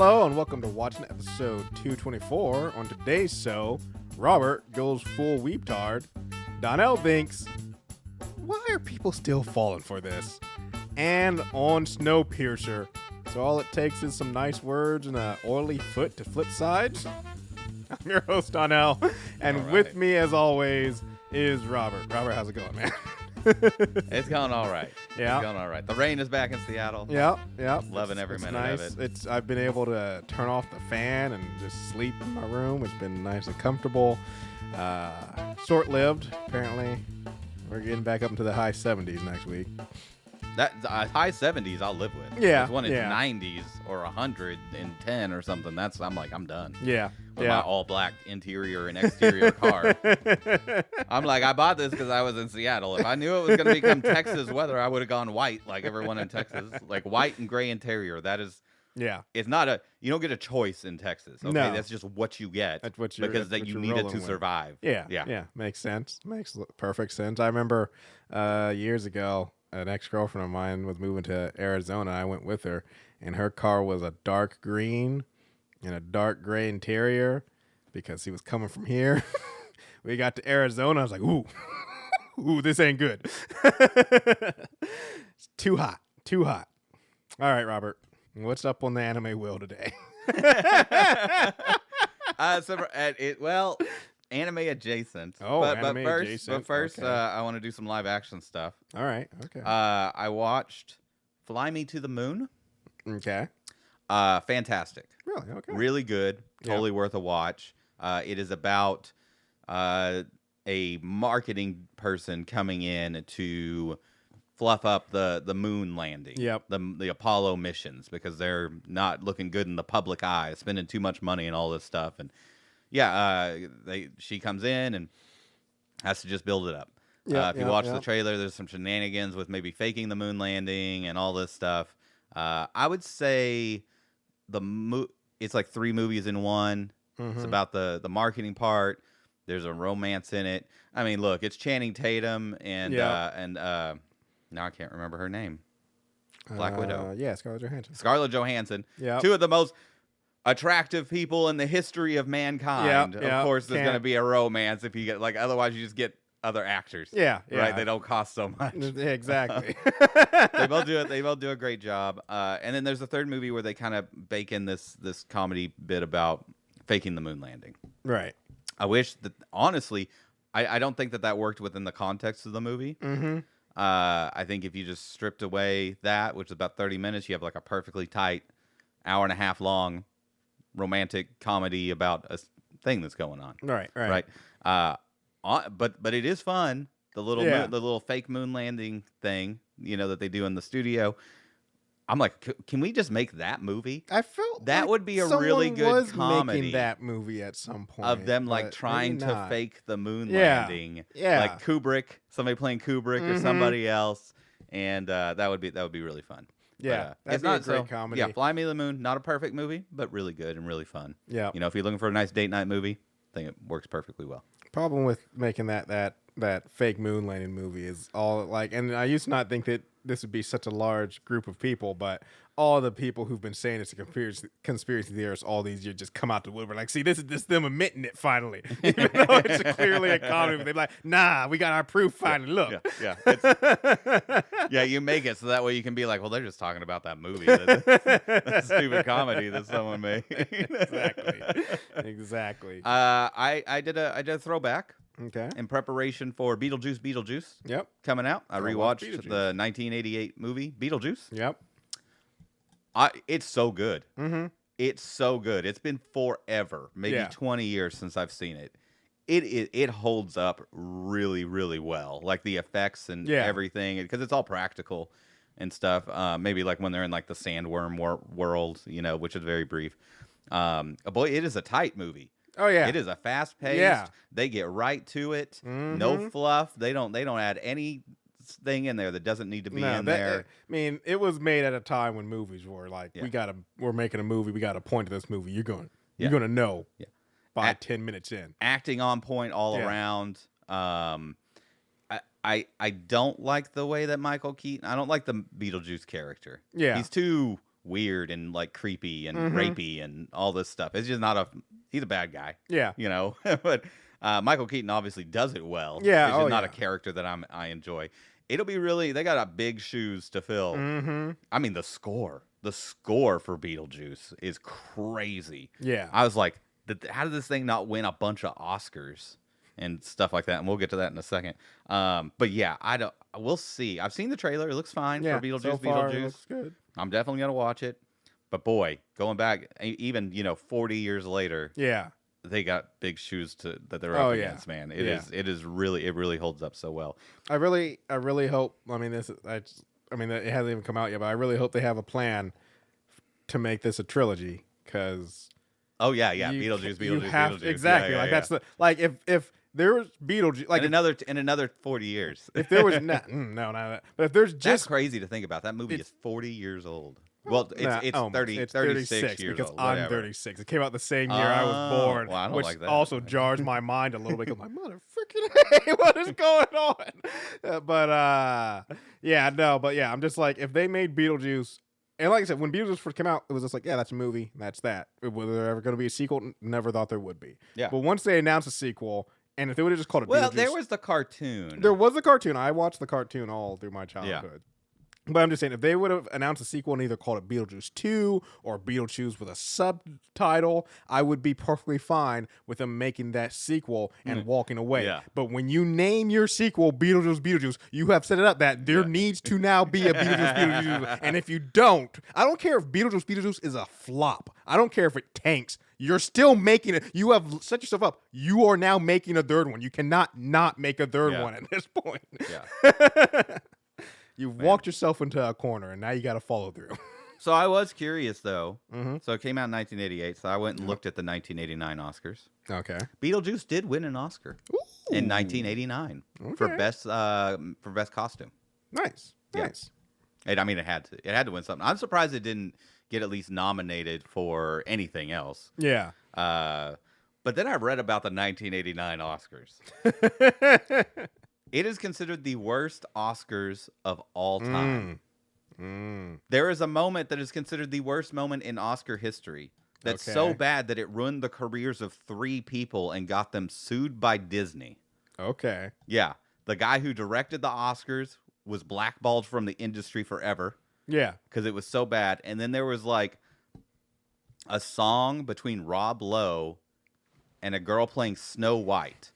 Hello and welcome to Watchin episode 224. On today's show, Robert goes full weeptard. Donnell thinks, why are people still falling for this? And on Snowpiercer. So all it takes is some nice words and an oily foot to flip sides. I'm your host, Donnell, and with me as always is Robert. Robert, how's it going, man? It's going all right. Yeah. It's going all right. The rain is back in Seattle. Yeah. Loving every minute nice. of it. I've been able to turn off the fan and just sleep in my room. It's been nice and comfortable. Short-lived, apparently. We're getting back up into the high 70s next week. That high 70s I'll live with. Yeah. When it's 90s or 110 or something, I'm done. Yeah. With my all black interior and exterior car. I'm like, I bought this because I was in Seattle. If I knew it was going to become Texas weather, I would have gone white like everyone in Texas. Like white and gray interior. That is, it's not you don't get a choice in Texas. Okay, no. That's just what you get. That's what you need it to survive. Yeah. Makes sense. Makes perfect sense. I remember years ago, an ex-girlfriend of mine was moving to Arizona. I went with her, and her car was a dark green and a dark gray interior because he was coming from here. We got to Arizona. I was like, ooh, this ain't good. It's too hot. All right, Robert, what's up on the anime wheel today? Anime adjacent. Anime adjacent. But first, okay. I want to do some live action stuff. All right. Okay. I watched Fly Me to the Moon. Okay. Fantastic. Really? Okay. Really good. Totally worth a watch. It is about a marketing person coming in to fluff up the moon landing. Yep. The Apollo missions because they're not looking good in the public eye, spending too much money and all this stuff. And she comes in and has to just build it up. If you watch the trailer, there's some shenanigans with maybe faking the moon landing and all this stuff. I would say it's like 3 movies in one. Mm-hmm. It's about the marketing part. There's a romance in it. I mean, look, it's Channing Tatum and now I can't remember her name. Black Widow. Yeah, Scarlett Johansson. Scarlett Johansson. Yeah. 2 of the most attractive people in the history of mankind. Of course, there's going to be a romance if you get otherwise you just get other actors. Yeah. Right. They don't cost so much. Exactly. They both do a great job. And then there's a third movie where they kind of bake in this comedy bit about faking the moon landing. Right. I wish that honestly, I don't think that worked within the context of the movie. Mm-hmm. I think if you just stripped away that, which is about 30 minutes, you have like a perfectly tight hour and a half long romantic comedy about a thing that's going on. Right. But it is fun. The little fake moon landing thing, that they do in the studio. I'm like, can we just make that movie? I felt that like would be a really good comedy. Making that movie at some point of them trying to fake the moon landing. Yeah. Like Kubrick, somebody playing Kubrick or somebody else, and that would be really fun. Yeah, it's not a great comedy. Yeah, Fly Me to the Moon, not a perfect movie, but really good and really fun. Yeah, if you're looking for a nice date night movie, I think it works perfectly well. Problem with making that fake moon landing movie is all and I used to not think that this would be such a large group of people, but all the people who've been saying it's a conspiracy theorists all these years just come out the woodwork. See, this is them admitting it finally, even though it's clearly a comedy. They're like, nah, we got our proof finally. Look, you make it so that way you can be like, well, they're just talking about that movie, that stupid comedy that someone made. Exactly. I did a throwback. Okay. In preparation for Beetlejuice. Yep. Coming out. I rewatched the 1988 movie Beetlejuice. Yep. It's so good. Mm-hmm. It's so good. It's been forever, maybe 20 years since I've seen it. It holds up really, really well. Like the effects and everything, because it's all practical and stuff. Maybe like when they're in like the sandworm world, which is very brief. Boy, it is a tight movie. Oh yeah, it is a fast paced. Yeah. They get right to it. Mm-hmm. No fluff. They don't add anything in there that doesn't need to be in there. I mean, it was made at a time when movies were like, we're making a movie. We got to point to this movie. You're going to know by 10 minutes in. Acting on point all around. I don't like the way that Michael Keaton. I don't like the Beetlejuice character. Yeah, he's too weird and like creepy and rapey and all this stuff. It's just not he's a bad guy. Yeah. You know, but Michael Keaton obviously does it well. Yeah. It's just not a character that I enjoy. It'll be they got a big shoes to fill. I mean, the score for Beetlejuice is crazy. Yeah. I was like, how did this thing not win a bunch of Oscars and stuff like that? And we'll get to that in a second. But yeah, we'll see. I've seen the trailer. It looks fine for Beetlejuice. So far, Beetlejuice. It looks good. I'm definitely going to watch it. But boy, going back, even, 40 years later, they got big shoes that they're up against, man. It really holds up so well. I really hope, I mean, it hasn't even come out yet, but I really hope they have a plan to make this a trilogy, because Beetlejuice. Exactly. That's if there was Beetlejuice, like in another 40 years. If there was no, but if there's just, that's crazy to think about. That movie is 40 years old. Well, it's 36 years because old. I'm 36. It came out the same year I was born, well, I don't which like that. also jars my mind a little bit. My mother freaking, what is going on? I'm just like, if they made Beetlejuice, and like I said, when Beetlejuice first came out, it was just like, that's a movie, that's that. Whether there ever going to be a sequel, never thought there would be. Yeah. But once they announced a sequel, and if they would have just called it Beetlejuice, Beetlejuice, there was the cartoon. There was the cartoon. I watched the cartoon all through my childhood. But I'm just saying, if they would have announced a sequel and either called it Beetlejuice 2 or Beetlejuice with a subtitle, I would be perfectly fine with them making that sequel and walking away. Yeah. But when you name your sequel Beetlejuice, you have set it up that there needs to now be a Beetlejuice. And if you don't, I don't care if Beetlejuice is a flop. I don't care if it tanks. You're still making it. You have set yourself up. You are now making a third one. You cannot not make a third one at this point. Yeah. You've walked yourself into a corner, and now you got to follow through. So I was curious, though. So it came out in 1988, so I went and looked at the 1989 Oscars. Okay. Beetlejuice did win an Oscar in 1989 for best costume. Nice. Yeah. Nice. It had to. It had to win something. I'm surprised it didn't get at least nominated for anything else. Yeah. But then I read about the 1989 Oscars. It is considered the worst Oscars of all time. There is a moment that is considered the worst moment in Oscar history. That's so bad that it ruined the careers of 3 people and got them sued by Disney. Okay. Yeah. The guy who directed the Oscars was blackballed from the industry forever. Yeah. Because it was so bad. And then there was like a song between Rob Lowe and a girl playing Snow White.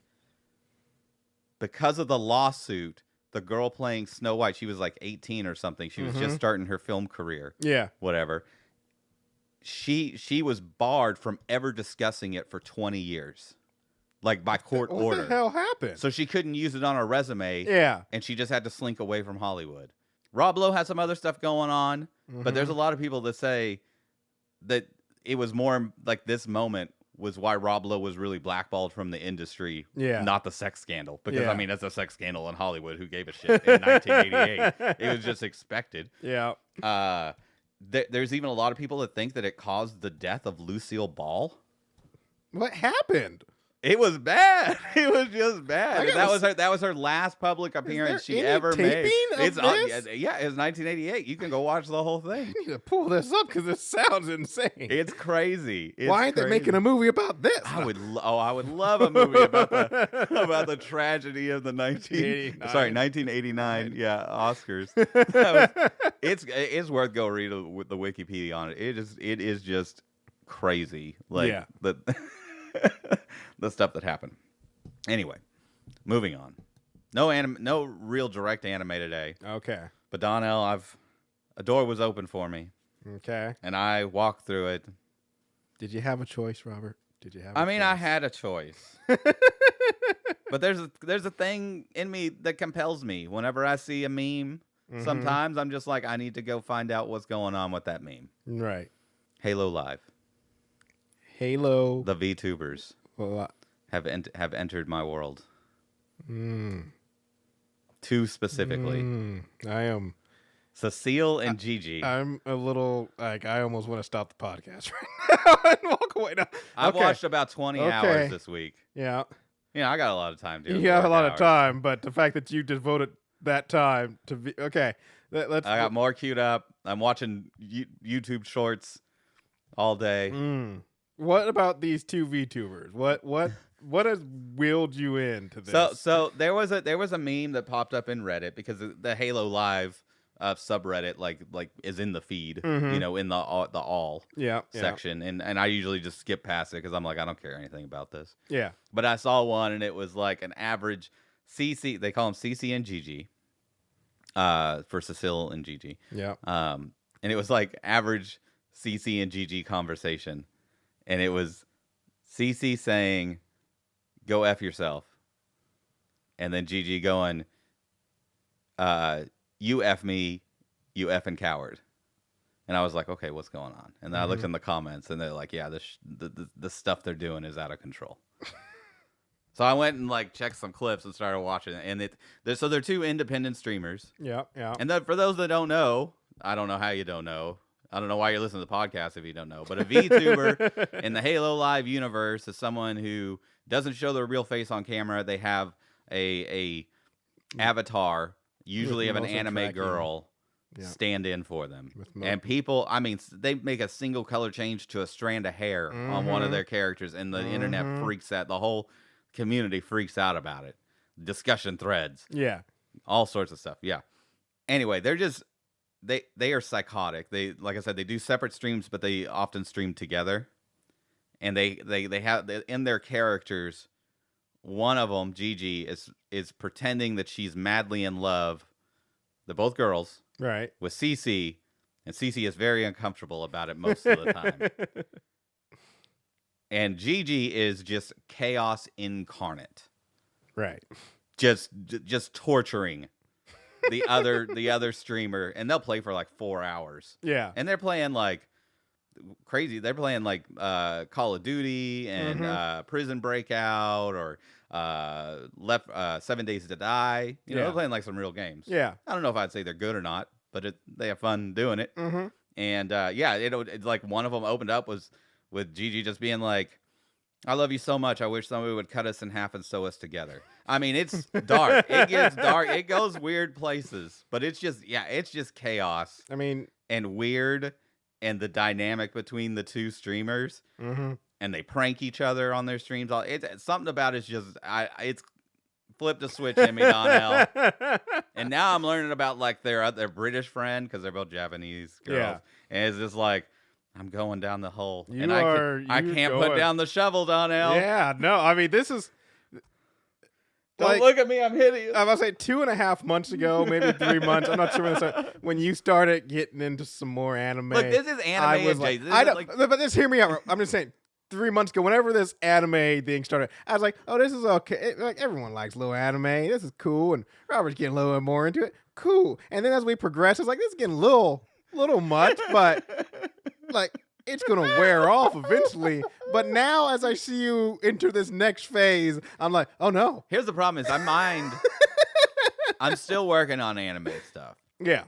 Because of the lawsuit, the girl playing Snow White, she was like 18 or something. She was just starting her film career. Yeah. Whatever. She was barred from ever discussing it for 20 years. Like by court order. What the hell happened? So she couldn't use it on her resume. Yeah. And she just had to slink away from Hollywood. Rob Lowe has some other stuff going on, but there's a lot of people that say that it was more like this moment was why Rob Lowe was really blackballed from the industry, not the sex scandal. Because, I mean, that's a sex scandal in Hollywood. Who gave a shit in 1988? It was just expected. Yeah. There's even a lot of people that think that it caused the death of Lucille Ball. What happened? It was bad. It was just bad. That was her last public appearance she ever made. It was 1988. You can go watch the whole thing. I need to pull this up because it sounds insane. It's crazy. Why ain't they making a movie about this? I would love a movie about the tragedy of the 1989 Oscars. It's worth go read the Wikipedia on it. It is just crazy. The stuff that happened. Anyway, moving on. No real direct anime today. Okay. But Donnell, a door was open for me. Okay. And I walked through it. Did you have a choice, Robert? Did you have? I had a choice. But there's a thing in me that compels me. Whenever I see a meme, sometimes I'm just like, I need to go find out what's going on with that meme. Right. Halo Live. Halo. The Vtubers have entered my world. Two specifically. I am. Cecile and Gigi. I'm a little like I almost want to stop the podcast right now and walk away now. I've watched about 20 hours this week. Yeah. I got a lot of time, dude. You have a lot of time, but the fact that you devoted that time to okay. let's. I got more queued up. I'm watching YouTube shorts all day. What about these two VTubers? What has wheeled you into this? So there was a meme that popped up in Reddit because the Halo Live subreddit like is in the feed, you know, in the all section, and I usually just skip past it because I'm like, I don't care anything about this. Yeah. But I saw one and it was like an average CC. They call them CC and GG. For Cecile and Gigi. Yeah. And it was like average CC and GG conversation. And it was CC saying, go F yourself. And then Gigi going, you F me, you effing coward. And I was like, okay, what's going on? And then I looked in the comments and they're like, yeah, the stuff they're doing is out of control. So I went and like checked some clips and started watching it. And they're two independent streamers. Yeah, yeah. And for those that don't know, I don't know how you don't know. I don't know why you're listening to the podcast if you don't know. But a VTuber in the Halo Live universe is someone who doesn't show their real face on camera. They have a avatar, usually of an anime girl, stand in for them. And people, I mean, they make a single color change to a strand of hair on one of their characters, and the internet freaks out. The whole community freaks out about it. Discussion threads. Yeah. All sorts of stuff. Yeah. Anyway, they're just they are psychotic. They, like I said, they do separate streams, but they often stream together. And they have in their characters, one of them, Gigi, is pretending that she's madly in love. They're both girls. Right. With Cece, and Cece is very uncomfortable about it most of the time. And Gigi is just chaos incarnate. Right. Just torturing the other streamer, and they'll play for like 4 hours. Yeah. And they're playing like crazy. They're playing like Call of Duty and Prison Breakout or 7 Days to Die. You know, they're playing like some real games. Yeah. I don't know if I'd say they're good or not, but they have fun doing it. And it's like one of them opened up was with Gigi just being like, I love you so much. I wish somebody would cut us in half and sew us together. I mean, it's dark. It gets dark. It goes weird places, but it's just chaos. I mean, and weird, and the dynamic between the two streamers, and they prank each other on their streams. It's something about it's just it's flipped a switch in me, Donnell. And now I'm learning about like their British friend because they're both Japanese girls, and it's just like, I'm going down the hole, I can't put down the shovel, Donnell. Yeah, no, I mean, this is. Don't look at me, I'm hideous. I was like 2.5 months ago, maybe 3 months. I'm not sure when you started getting into some more anime. Look, this is anime. But just hear me out. I'm just saying, 3 months ago, whenever this anime thing started, I was like, oh, this is okay. Like, everyone likes little anime. This is cool. And Robert's getting a little more into it. Cool. And then as we progress, it's like, this is getting a little much, but like, it's going to wear off eventually. But now, as I see you enter this next phase, I'm like, oh, no. Here's the problem is I'm still working on anime stuff. Yeah.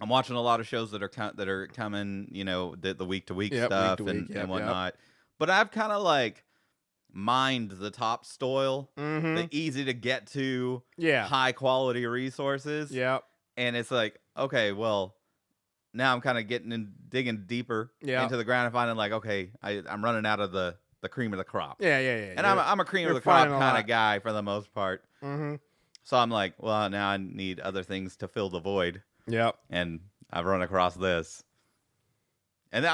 I'm watching a lot of shows that are coming, you know, the week-to-week stuff and whatnot. But I've kind of like mined the top spoil, the easy to get to, high quality resources. Yeah. And it's like, okay, well, now I'm kind of digging deeper into the ground and finding like, okay, I'm running out of the cream of the crop. Yeah. And I'm a cream of the crop kind of guy for the most part. So I'm like, well, now I need other things to fill the void. Yep. And I've run across this. And I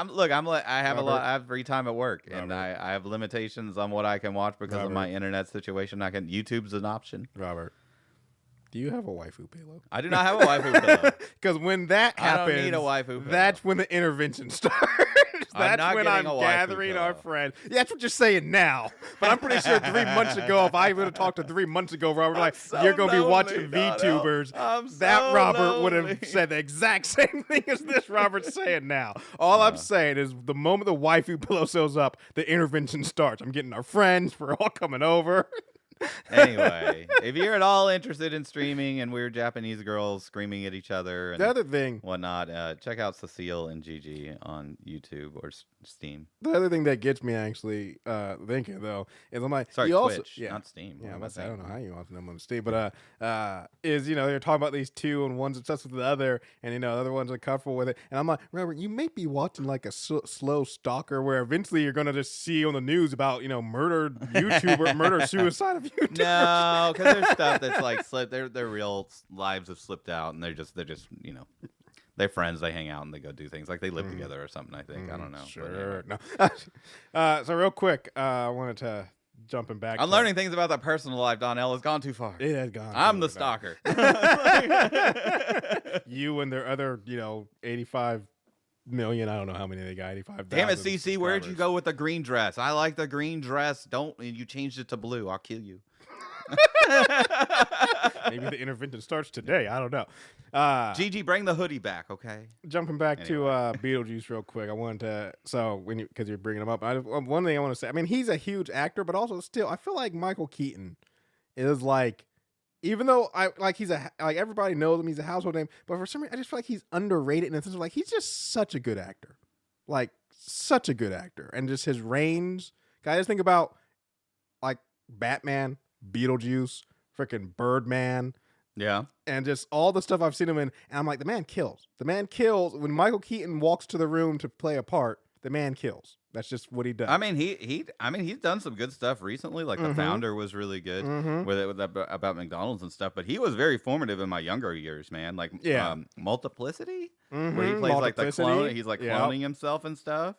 have free time at work, and I have limitations on what I can watch because of my internet situation. YouTube's an option. Robert, do you have a waifu pillow? I do not have a waifu pillow. Because when that happens, I don't need a waifu pillow. That's when the intervention starts. That's when I'm gathering our friends. Yeah, that's what you're saying now. But I'm pretty sure 3 months ago, if I would have talked to 3 months ago, Robert, you're going to be watching VTubers, that Robert would have said the exact same thing as this Robert's saying now. All I'm saying is the moment the waifu pillow shows up, the intervention starts. I'm getting our friends. We're all coming over. Anyway, if you're at all interested in streaming and weird Japanese girls screaming at each other and The other thing, whatnot, check out Cecile and Gigi on YouTube or Steam. the other thing that gets me actually thinking though is I'm like, Sorry, you also, Twitch, yeah, not Steam. yeah, What am I I don't know saying? how you want them on Steam, but is they're talking about these two and one's obsessed with the other, and the other one's uncomfortable with it, and I'm like, Robert, you may be watching like a slow stalker where eventually you're gonna just see on the news about murdered YouTuber, murder suicide of YouTubers. No, because there's stuff that's like slipped. Their real lives have slipped out, and they're just they're friends. They hang out and they go do things like they live together or something. I think I don't know. Sure, no. So real quick, I wanted to jumping back. I'm learning things about that personal life. Donnell has gone too far. It has gone. I'm the stalker. You and their other 85 million. I don't know how many they got. 85. Damn it, CC, where'd you go with the green dress? I like the green dress. You changed it to blue. I'll kill you. Maybe the intervention starts today. I don't know. Gigi, bring the hoodie back, okay? Jumping back to Beetlejuice real quick. I wanted to because you're bringing him up. One thing I want to say. I mean, he's a huge actor, but also still, I feel like Michael Keaton is like, even though he's everybody knows him, he's a household name, but for some reason I just feel like he's underrated in the sense of like he's just such a good actor, like such a good actor, and just his range. I just think about like Batman, Beetlejuice, freaking Birdman. Yeah. And just all the stuff I've seen him in. And I'm like, the man kills. The man kills. When Michael Keaton walks to the room to play a part, the man kills. That's just what he does. I mean, he's done some good stuff recently. Like The Founder was really good with about McDonald's and stuff. But he was very formative in my younger years, man. Like Multiplicity, where he plays like the clone. He's like cloning himself and stuff.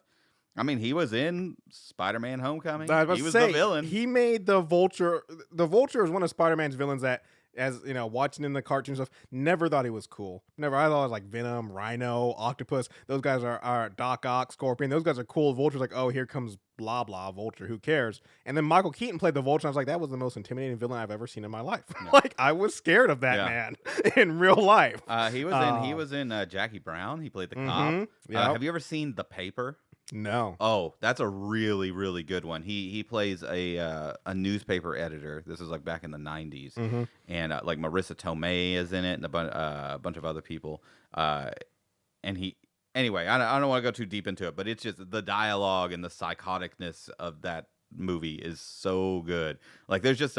I mean, he was in Spider-Man: Homecoming. He was the villain. He made the Vulture. The Vulture is one of Spider-Man's villains that, as watching in the cartoon stuff, never thought he was cool. Never. I thought it was like Venom, Rhino, Octopus. Those guys are Doc Ock, Scorpion. Those guys are cool. Vulture's like, oh, here comes blah blah Vulture. Who cares? And then Michael Keaton played the Vulture. And I was like, that was the most intimidating villain I've ever seen in my life. No. Like I was scared of that man in real life. He was in Jackie Brown. He played the cop. Have you ever seen The Paper? No. Oh, that's a really, really good one. He plays a newspaper editor. This is like back in the 90s. And like Marissa Tomei is in it and a bunch of other people. Anyway, I don't want to go too deep into it, but it's just the dialogue and the psychoticness of that movie is so good. Like there's just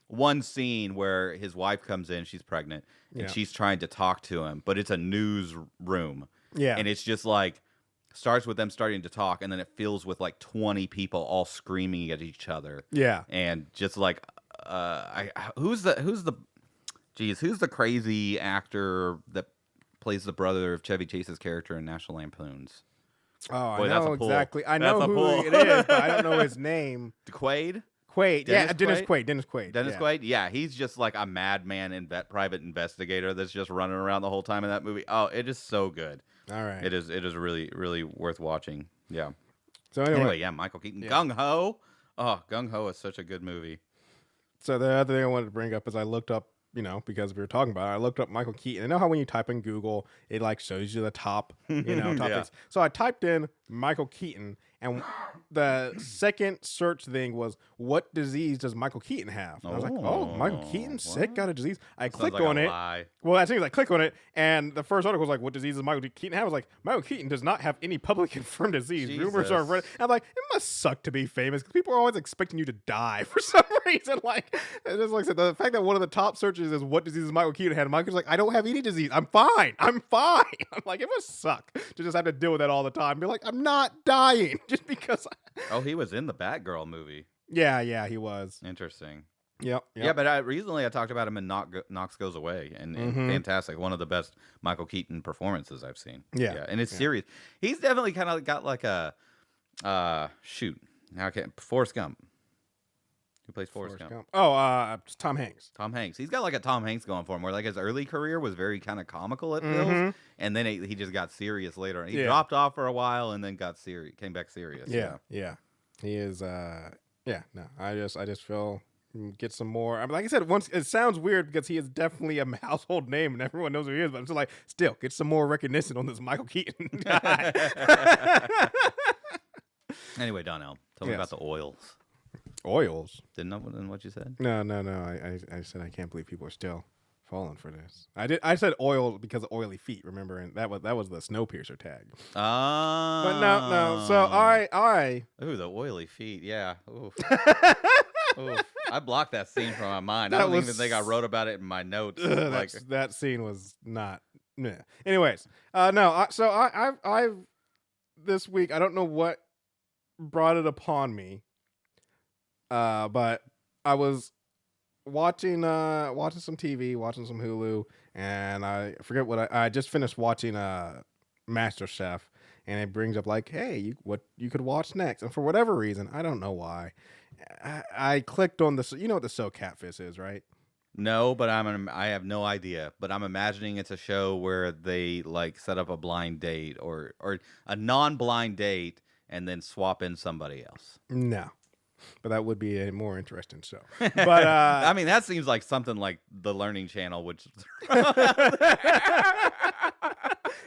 one scene where his wife comes in, she's pregnant, and she's trying to talk to him, but it's a newsroom. Yeah. And it's just like, starts with them starting to talk, and then it fills with like 20 people all screaming at each other. Yeah. And just like, who's the crazy actor that plays the brother of Chevy Chase's character in National Lampoons? Oh, boy, I know exactly. I know who it is, but I don't know his name. Quaid? Dennis Quaid. Dennis Quaid. Yeah, he's just like a madman and private investigator that's just running around the whole time in that movie. Oh, it is so good. All right. It is really, really worth watching. Yeah. So anyway, yeah, Michael Keaton. Gung Ho. Oh, Gung Ho is such a good movie. So the other thing I wanted to bring up is I looked up, because we were talking about it, I looked up Michael Keaton. I know how when you type in Google, it like shows you the top, top things. So I typed in Michael Keaton, and the second search thing was, what disease does Michael Keaton have? And I was like, oh, Michael Keaton's sick, got a disease. I clicked on it. Lie. Well, I think I click on it, and the first article was like, what disease does Michael Keaton have? I was like, Michael Keaton does not have any public confirmed disease. Jesus. Rumors are running. I'm like, it must suck to be famous because people are always expecting you to die for some reason. Like, just like I said, the fact that one of the top searches is what disease does Michael Keaton have? Michael's like, I don't have any disease. I'm fine. I'm like, it must suck to just have to deal with that all the time. Be like, I'm not dying just because. Oh, he was in the Batgirl movie. Yeah, he was. Interesting. Yep. Yeah, but recently I talked about him in Knox Goes Away, and fantastic. One of the best Michael Keaton performances I've seen. Yeah. And it's serious. He's definitely kind of got like a Forrest Gump. Who plays Forrest Gump? Oh, Tom Hanks. Tom Hanks. He's got like a Tom Hanks going for him, where like his early career was very kind of comical at feels, and then he just got serious later. He dropped off for a while and then came back serious. Yeah. He is. No, I just feel get some more. I mean, like I said, once it sounds weird because he is definitely a household name and everyone knows who he is, but I'm still get some more recognition on this Michael Keaton guy. Anyway, Donnell, tell me about the oils. Oils. Didn't know what you said? No. I said I can't believe people are still falling for this. I said oil because of oily feet. Remember, and that was the Snowpiercer tag. Oh. But no. So I. Ooh, the oily feet. Yeah. Oof. Oof. I blocked that scene from my mind. I don't even think I wrote about it in my notes. That scene was not. Meh. Anyways, no. I've this week. I don't know what brought it upon me. But I was watching some TV, watching some Hulu, and I forget what I just finished watching MasterChef, and it brings up like, hey, what you could watch next, and for whatever reason, I don't know why, I clicked on this. You know what the show Catfish is, right? No, but I have no idea. But I'm imagining it's a show where they like set up a blind date or a non-blind date and then swap in somebody else. No. But that would be a more interesting show. But I mean, that seems like something like the Learning Channel, which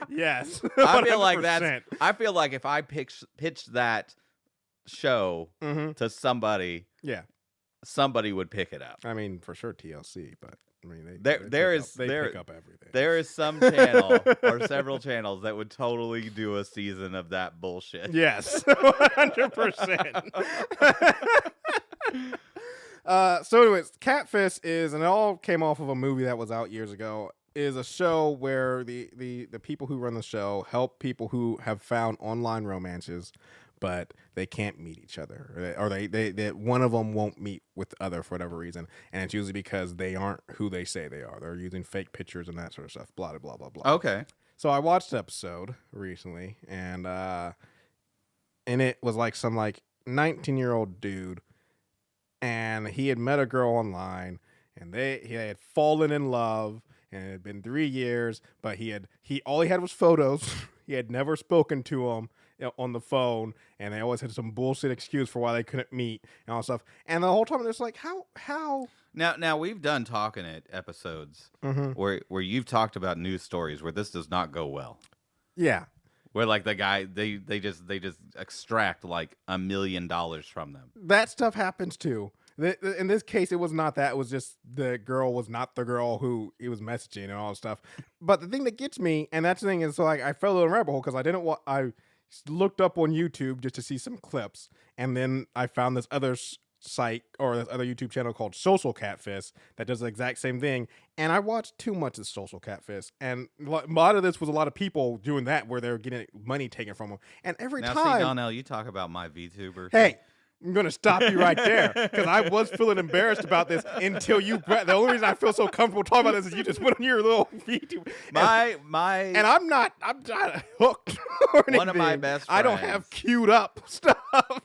yes, I feel like if I pitched that show to somebody, somebody would pick it up. I mean, for sure TLC, but I mean, they pick up everything. There is some channel or several channels that would totally do a season of that bullshit. Yes, 100%. So anyways, Catfish is, and it all came off of a movie that was out years ago, is a show where the people who run the show help people who have found online romances, but they can't meet each other, or they one of them won't meet with the other for whatever reason, and it's usually because they aren't who they say they are. They're using fake pictures and that sort of stuff. Blah blah blah blah. Okay. So I watched the episode recently, and it was like some 19-year-old dude, and he had met a girl online, and he had fallen in love, and it had been 3 years, but all he had was photos. He had never spoken to him on the phone, and they always had some bullshit excuse for why they couldn't meet and all that stuff. And the whole time it's like, how? Now we've done Talking It episodes where you've talked about news stories where this does not go well. Yeah. Where like the guy they just extract like $1 million from them. That stuff happens too. In this case, it was not that. It was just the girl was not the girl who he was messaging and all that stuff. But the thing that gets me, and that's the thing, is so I fell in a rabbit hole because I looked up on YouTube just to see some clips, and then I found this other site or this other YouTube channel called Social Catfish that does the exact same thing. And I watched too much of Social Catfish, and a lot of this was a lot of people doing that where they're getting money taken from them. And every time, see, Donnell, you talk about my Vtubers. Hey. I'm going to stop you right there because I was feeling embarrassed about this until you. The only reason I feel so comfortable talking about this is you just went on your little YouTube. And I'm not hooked or anything. One of my best friends. I don't have queued up stuff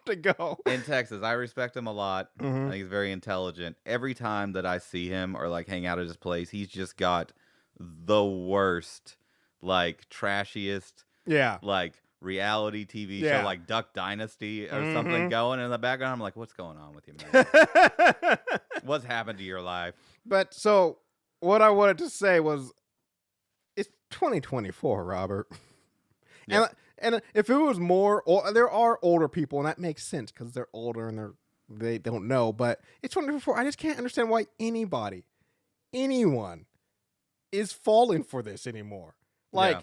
to go. In Texas, I respect him a lot. I think he's very intelligent. Every time that I see him or like hang out at his place, he's just got the worst, like trashiest, like reality TV show like Duck Dynasty or something going in the background. I'm like, what's going on with you, man? What's happened to your life? But so what I wanted to say was, it's 2024, Robert. Yeah. And if it was more, there are older people, and that makes sense because they're older and they don't know. But it's 2024. I just can't understand why anyone is falling for this anymore. Like. Yeah.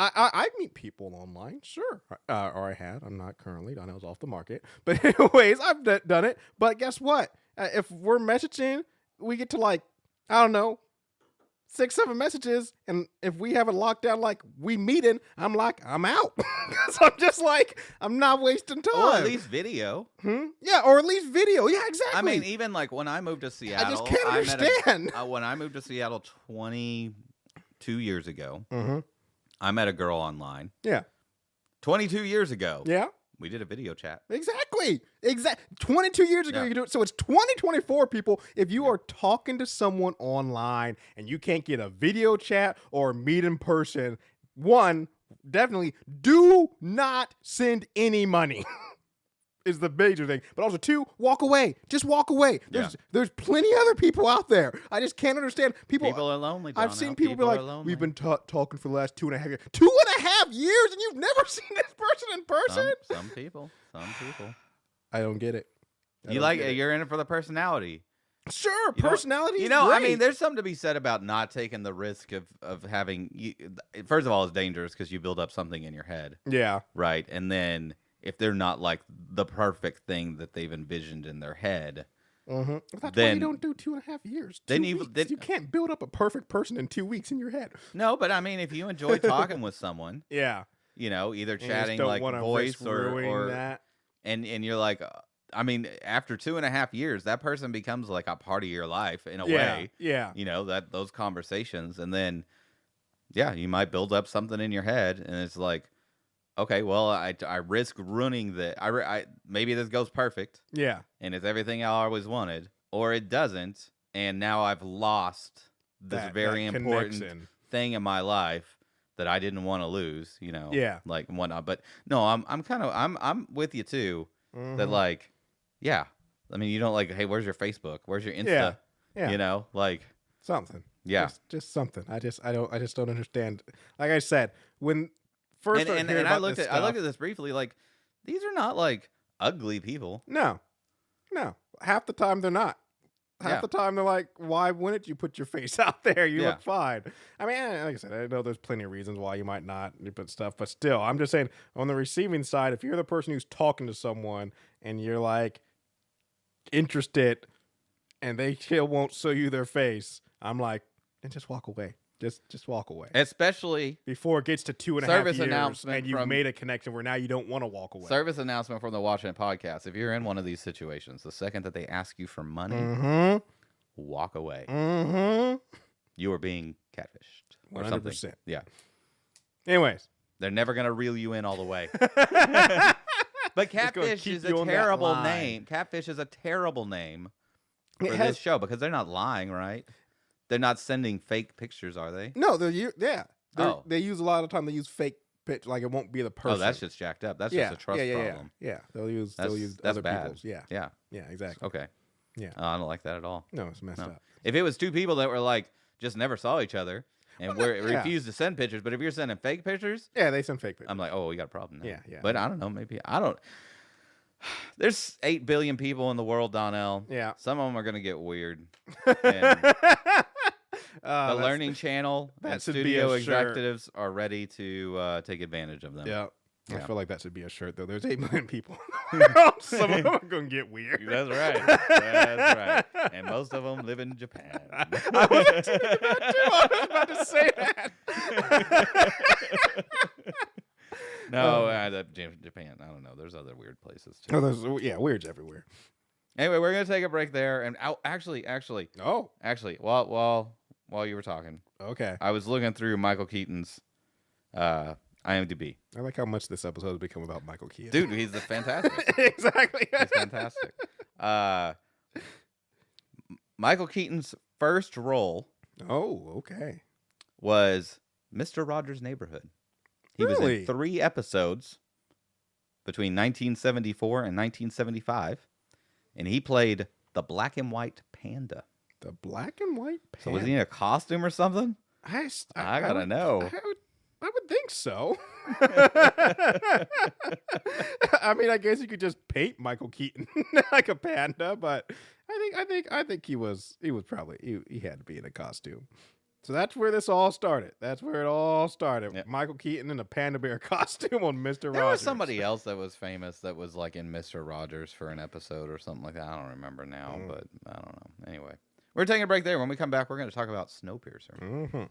I meet people online, sure. Or I had. I'm not currently. Donnell's off the market. But anyways, I've done it. But guess what? If we're messaging, we get to I don't know, 6-7 messages. And if we have it locked down we meeting, I'm like, I'm out. Because I'm just I'm not wasting time. Or at least video. Yeah, or at least video. Yeah, exactly. I mean, even when I moved to Seattle. I just can't understand. When I moved to Seattle 22 years ago. I met a girl online. Yeah. 22 years ago. Yeah. We did a video chat. Exactly. 22 years ago, you could do it. So it's 2024, people. If you are talking to someone online and you can't get a video chat or meet in person, one, definitely do not send any money. Is the major thing. But also, two, walk away. Just walk away. There's plenty other people out there. I just can't understand. People are lonely, I've seen people be like, we've been talking for the last 2.5 years. 2.5 years, and you've never seen this person in person? Some people. I don't get it. You're in it for the personality. Sure, personality. You know, I mean, there's something to be said about not taking the risk of having. First of all, it's dangerous because you build up something in your head. Yeah. Right, and then if they're not like the perfect thing that they've envisioned in their head, that's why you don't do 2.5 years. Then you can't build up a perfect person in 2 weeks in your head. No, but I mean, if you enjoy talking with someone, yeah, you know, either chatting like voice or that, and you're like. I mean, after 2.5 years, that person becomes like a part of your life in a way. Yeah. You know, those conversations. And then, you might build up something in your head. And it's like, okay, well, I risk ruining maybe this goes perfect. Yeah. And it's everything I always wanted. Or it doesn't. And now I've lost this very important thing in my life that I didn't want to lose, you know. Yeah. Like and whatnot. But no, I'm with you too. That like, yeah. I mean, you don't like, hey, where's your Facebook? Where's your Insta? Yeah. You know, like something. Yeah. Just something. I just don't understand. Like I said, when first I looked at this briefly, like these are not like ugly people. No. Half the time they're not. Half the time they're like, why wouldn't you put your face out there? You look fine. I mean, like I said, I know there's plenty of reasons why you might not put stuff, but still, I'm just saying on the receiving side, if you're the person who's talking to someone and you're like interested and they still won't show you their face, I'm like, then just walk away. Just walk away. Especially before it gets to 2.5 years and you've made a connection where now you don't want to walk away. Service announcement from the Watchin podcast. If you're in one of these situations, the second that they ask you for money, walk away. You are being catfished. 100%. Yeah. Anyways. They're never going to reel you in all the way. But catfish is a terrible name. Catfish is a terrible name for this show because they're not lying, right? They're not sending fake pictures, are they? No, they use a lot of time. They use fake pitch, like it won't be the person. Oh, that's just jacked up. That's just a trust problem. Yeah, they'll use other people's. Yeah, exactly. Okay. Yeah, I don't like that at all. No, it's messed up. If it was two people that were like just never saw each other and refused to send pictures, but if you're sending fake pictures, they send fake pictures. I'm like, oh, we got a problem now. Yeah. But I don't know. Maybe I don't. There's 8 billion people in the world, Donnell. Yeah. Some of them are gonna get weird. And the Learning Channel and studio executives are ready to take advantage of them. Yeah. I feel like that should be a shirt, though. There's 8 million people. Some of them are going to get weird. That's right. That's right. And most of them live in Japan. I was about to say that. No, Japan. I don't know. There's other weird places, too. Oh, weird's everywhere. Anyway, we're going to take a break there. And actually, while you were talking, okay, I was looking through Michael Keaton's IMDb. I like how much this episode has become about Michael Keaton. Dude, he's fantastic. Exactly. He's fantastic. Michael Keaton's first role was Mr. Rogers' Neighborhood. He was in 3 episodes between 1974 and 1975, and he played the black and white panda. The black and white panda? So was he in a costume or something? I gotta know. I would think so. I mean, I guess you could just paint Michael Keaton like a panda, but I think he probably he had to be in a costume. So that's where this all started. That's where it all started. Yep. Michael Keaton in a panda bear costume on Mr. Rogers. There was somebody else that was famous that was like in Mr. Rogers for an episode or something like that. I don't remember now, but I don't know. Anyway, we're taking a break there. When we come back, we're going to talk about Snowpiercer. Mm-hmm.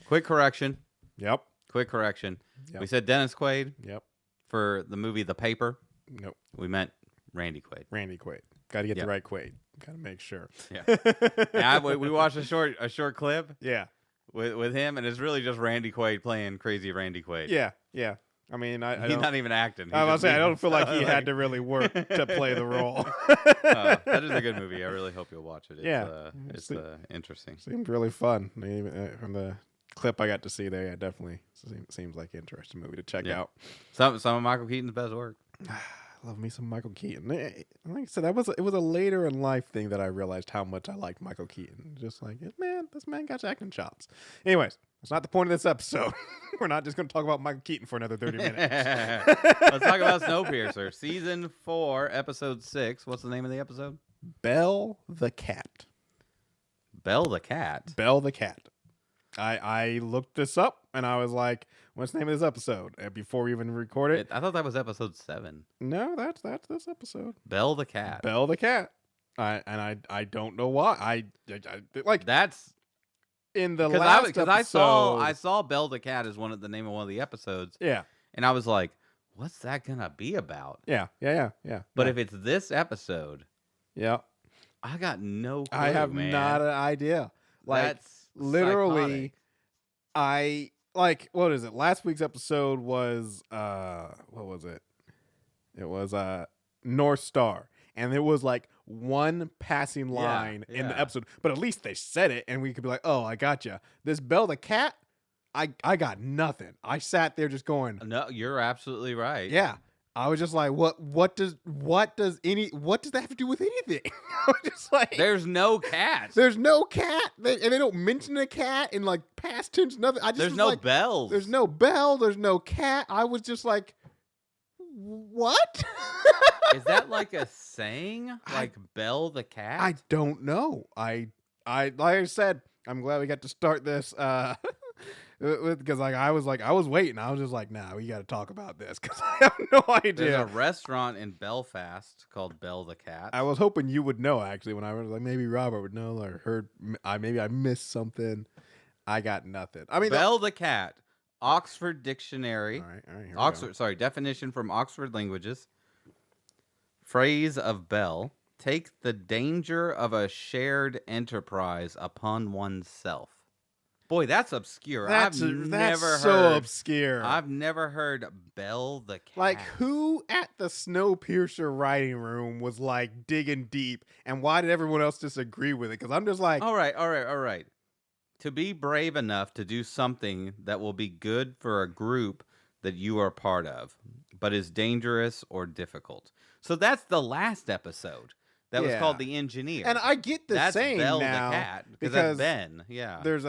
Quick correction. Yep. Quick correction. Yep. We said Dennis Quaid. Yep. For the movie The Paper. Nope. We meant Randy Quaid. Randy Quaid. Got to get the right Quaid. Got to make sure. Yeah. We watched a short clip. Yeah. With him, and it's really just Randy Quaid playing crazy Randy Quaid. Yeah. Yeah. I mean, he's not even acting. I was saying, I don't feel like he had to really work to play the role. That is a good movie. I really hope you'll watch it. It's interesting. Seemed really fun. From the clip I got to see there, definitely seems like an interesting movie to check out. Some of Michael Keaton's best work. Love me some Michael Keaton. Like I said, it was a later in life thing that I realized how much I liked Michael Keaton. Just like, man, this man got acting chops. Anyways, It's not the point of this episode. We're not just going to talk about Michael Keaton for another 30 minutes. Let's talk about Snowpiercer, season 4, episode 6. What's the name of the episode? Belle the Cat. Belle the Cat. Belle the Cat. I looked this up and I was like, "What's the name of this episode?" And before we even record it, I thought that was episode 7. No, that's this episode. Belle the Cat. Belle the Cat. I don't know why. I like that's in the last episode. I saw Belle the Cat as the name of one of the episodes. Yeah, and I was like, "What's that gonna be about?" Yeah. But if it's this episode, yeah, I got no clue, I have man. not an idea. Like That's literally, psychotic. what is it? Last week's episode was what was it? It was North Star. And there was like one passing line in the episode, but at least they said it, and we could be like, "Oh, I got you." This Belle the Cat, I got nothing. I sat there just going, "No, you're absolutely right." Yeah, I was just like, "What does that have to do with anything?" I was just like, "There's no cat. There's no cat, and they don't mention a cat in like past tense. Nothing. There's no bells. There's no bell. There's no cat. I was just like, what? Is that like a saying? Like Belle the Cat? I don't know. I like I said, I'm glad we got to start this because I was waiting. I was just like, nah, we got to talk about this because I have no idea. There's a restaurant in Belfast called Belle the Cat. I was hoping you would know actually when I was like maybe Robert would know or heard. Maybe I missed something. I got nothing. I mean, Belle the Cat. Oxford Dictionary. All right. Definition from Oxford Languages. Phrase of Belle. Take the danger of a shared enterprise upon oneself. Boy, that's obscure. That's so obscure. I've never heard Belle the Cat. Like, who at the Snowpiercer writing room was like digging deep, and why did everyone else disagree with it? Because I'm just like, all right. To be brave enough to do something that will be good for a group that you are part of, but is dangerous or difficult. So that's the last episode. That was called The Engineer. And I get the saying Belle now the Cat, because that's Ben. Yeah. There's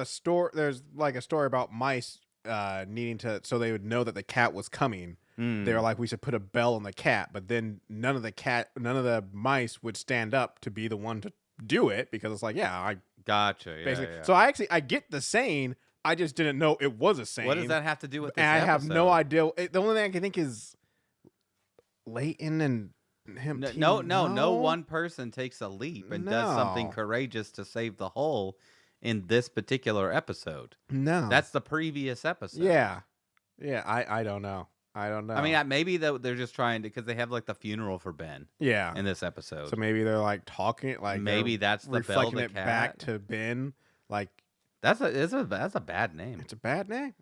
like a story about mice needing to, so they would know that the cat was coming. They were like, we should put a bell on the cat, but then none of the mice would stand up to be the one to do it because it's like, I gotcha. Basically. Yeah. So I get the saying. I just didn't know it was a saying. What does that have to do with this I have episode? no idea. The only thing I can think is Leighton and him. No one person takes a leap and does something courageous to save the whole in this particular episode. No. That's the previous episode. Yeah. I don't know. I mean, maybe they're just trying to, because they have like the funeral for Ben. Yeah. In this episode. So maybe they're like talking, like maybe that's the reflecting Belle the it Cat. back to Ben. Like that's a bad name. It's a bad name.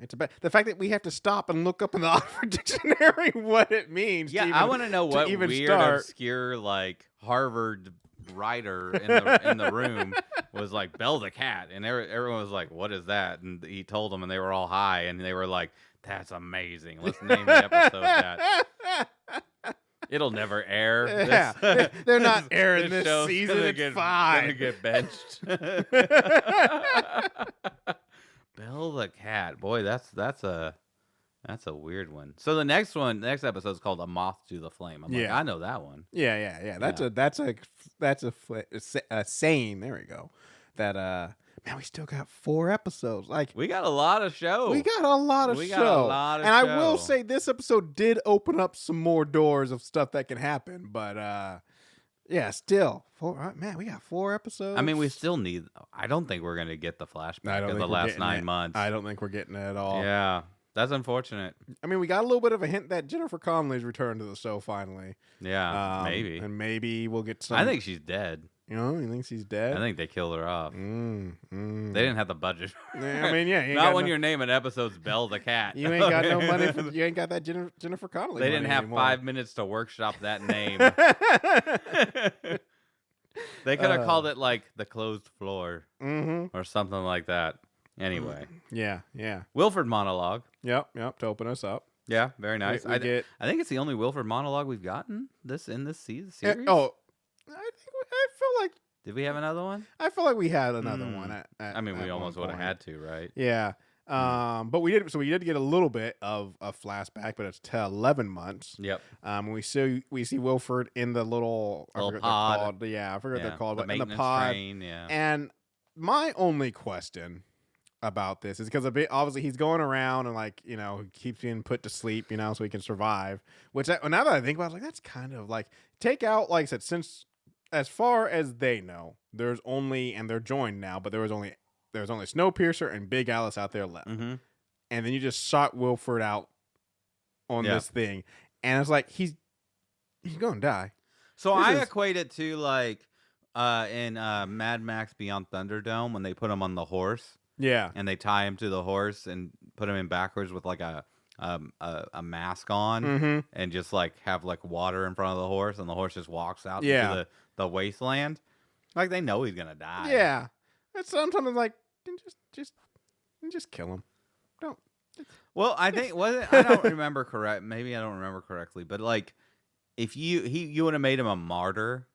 The fact that we have to stop and look up in the Oxford Dictionary what it means. Yeah, I want to know what weird, obscure, like Harvard writer in the room was like Belle the Cat, and everyone was like, "What is that?" And he told them, and they were all high, and they were like, "That's amazing. Let's name the episode that." It'll never air. Yeah, they're not airing this season. It's fine. Gonna get benched. Belle the Cat. Boy, that's a weird one. So the next episode is called "A Moth to the Flame." I'm like, I know that one. Yeah. That's a saying. There we go. That man, we still got 4 episodes. Like we got a lot of show. And I will say this episode did open up some more doors of stuff that can happen. But still 4. Man, we got 4 episodes. I mean, we still need. I don't think we're gonna get the flashback of the last 9 months. I don't think we're getting it at all. Yeah, that's unfortunate. I mean, we got a little bit of a hint that Jennifer Connelly's returned to the show finally. Yeah, maybe. And maybe we'll get some. I think she's dead. You think she's dead? I think they killed her off. They didn't have the budget. I mean, not when your name and episode's Belle the Cat. You ain't got no money. You ain't got that Jennifer Connelly. They didn't have anymore. 5 minutes to workshop that name. They could have called it like The Closed Floor or something like that. Anyway. Yeah. Wilford monologue. Yep. To open us up. Yeah, very nice. I think it's the only Wilford monologue we've gotten in this series. I feel like. Did we have another one? I feel like we had another one. I mean, we almost would have had to, right? Yeah. But we did get a little bit of a flashback, but it's to 11 months. Yep. We see Wilford in the little pod. I forget what they're called. The in the maintenance pod. train. Yeah. And my only question about this is because obviously he's going around and like he keeps being put to sleep so he can survive. Which now that I think about it, like that's kind of like take out, like I said, since as far as they know, there's only, and they're joined now, but there was only Snowpiercer and Big Alice out there left. Mm-hmm. And then you just shot Wilford out on this thing. And it's like, he's going to die. So I equate it to like in Mad Max Beyond Thunderdome when they put him on the horse. Yeah. And they tie him to the horse and put him in backwards with like a mask on and just like have like water in front of the horse, and the horse just walks out into the wasteland. Like they know he's going to die. Yeah. It's sometimes like, just kill him. Don't. Well, I think I don't remember correct. Maybe I don't remember correctly, but like, if you would have made him a martyr,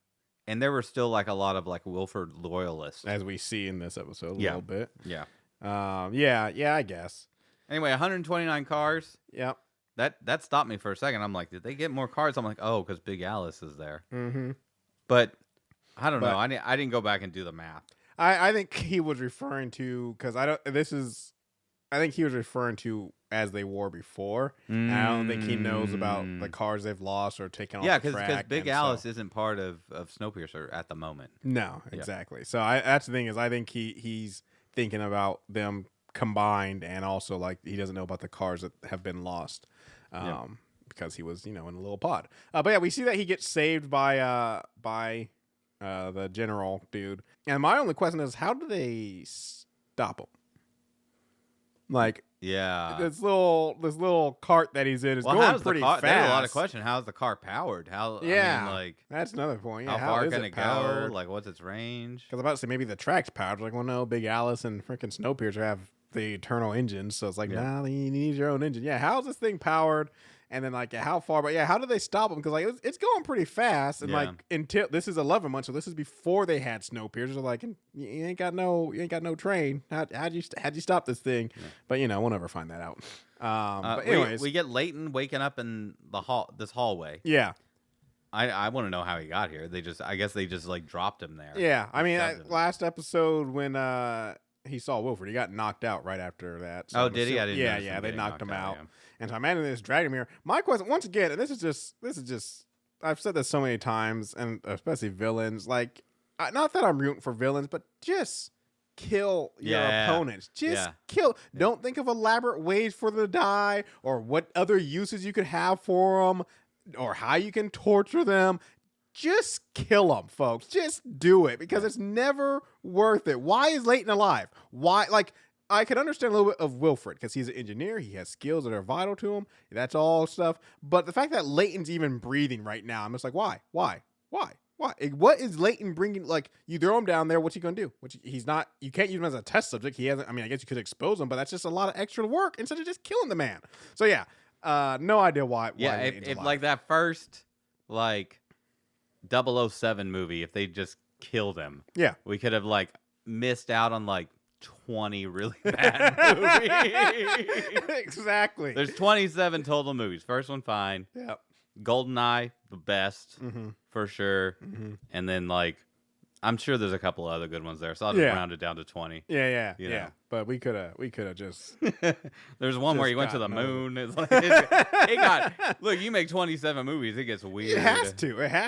and there were still like a lot of like Wilford loyalists, as we see in this episode a little bit. Yeah. I guess. Anyway, 129 cars. Yep. That stopped me for a second. I'm like, did they get more cars? I'm like, oh, because Big Alice is there. Mm-hmm. But I don't know. I didn't go back and do the math. I think he was referring to, because I think he was referring to as they were before. And I don't think he knows about the cars they've lost or taken off the track. because Big Alice isn't part of Snowpiercer at the moment. No, exactly. So that's the thing, is I think he's thinking about them combined, and also like he doesn't know about the cars that have been lost because he was in a little pod. But yeah, we see that he gets saved by the general dude. And my only question is, how do they stop him? Like, this little cart that he's in is going pretty fast. There's a lot of questions. How's the car powered? That's another point. Yeah, how far can it go? Like, what's its range? Because I'm about to say maybe the track's powered. Like, well, no, Big Alice and freaking Snowpiercer have the internal engines, so it's like, nah, you need your own engine. Yeah, how's this thing powered? And then like how far? But how do they stop them? Because like it's going pretty fast, and like until this is 11 months, so this is before they had Snowpiercer. So like, you ain't got no train. How'd you stop this thing? Yeah. But we'll never find that out. But anyways, we get Leighton waking up in this hallway. Yeah. I want to know how he got here. I guess they just like dropped him there. Yeah, I mean, last episode when he saw Wilford, he got knocked out right after that. So did he? I didn't know they knocked him out. And so I'm adding this dragon mirror. My question, once again, and this is just, I've said this so many times, and especially villains, like, not that I'm rooting for villains, but just kill your opponents. Just kill. Don't think of elaborate ways for them to die, or what other uses you could have for them, or how you can torture them. Just kill them, folks. Just do it, because it's never worth it. Why is Leighton alive? Why, like, I could understand a little bit of Wilfred, because he's an engineer. He has skills that are vital to him. That's all stuff. But the fact that Leighton's even breathing right now, I'm just like, why? What is Leighton bringing? Like, you throw him down there, what's he going to do? He's not, you can't use him as a test subject. He hasn't, I mean, I guess you could expose him, but that's just a lot of extra work instead of just killing the man. So no idea why. If like that first, like, 007 movie, if they just killed him, we could have like missed out on like 20 really bad movies. Exactly. There's 27 total movies. First one, fine. Yep. GoldenEye, the best for sure. Mm-hmm. And then like, I'm sure there's a couple other good ones there, so I'll just round it down to 20. Yeah. But we could have just. There's one where he went to the moon. It's like look. You make 27 movies, it gets weird. It has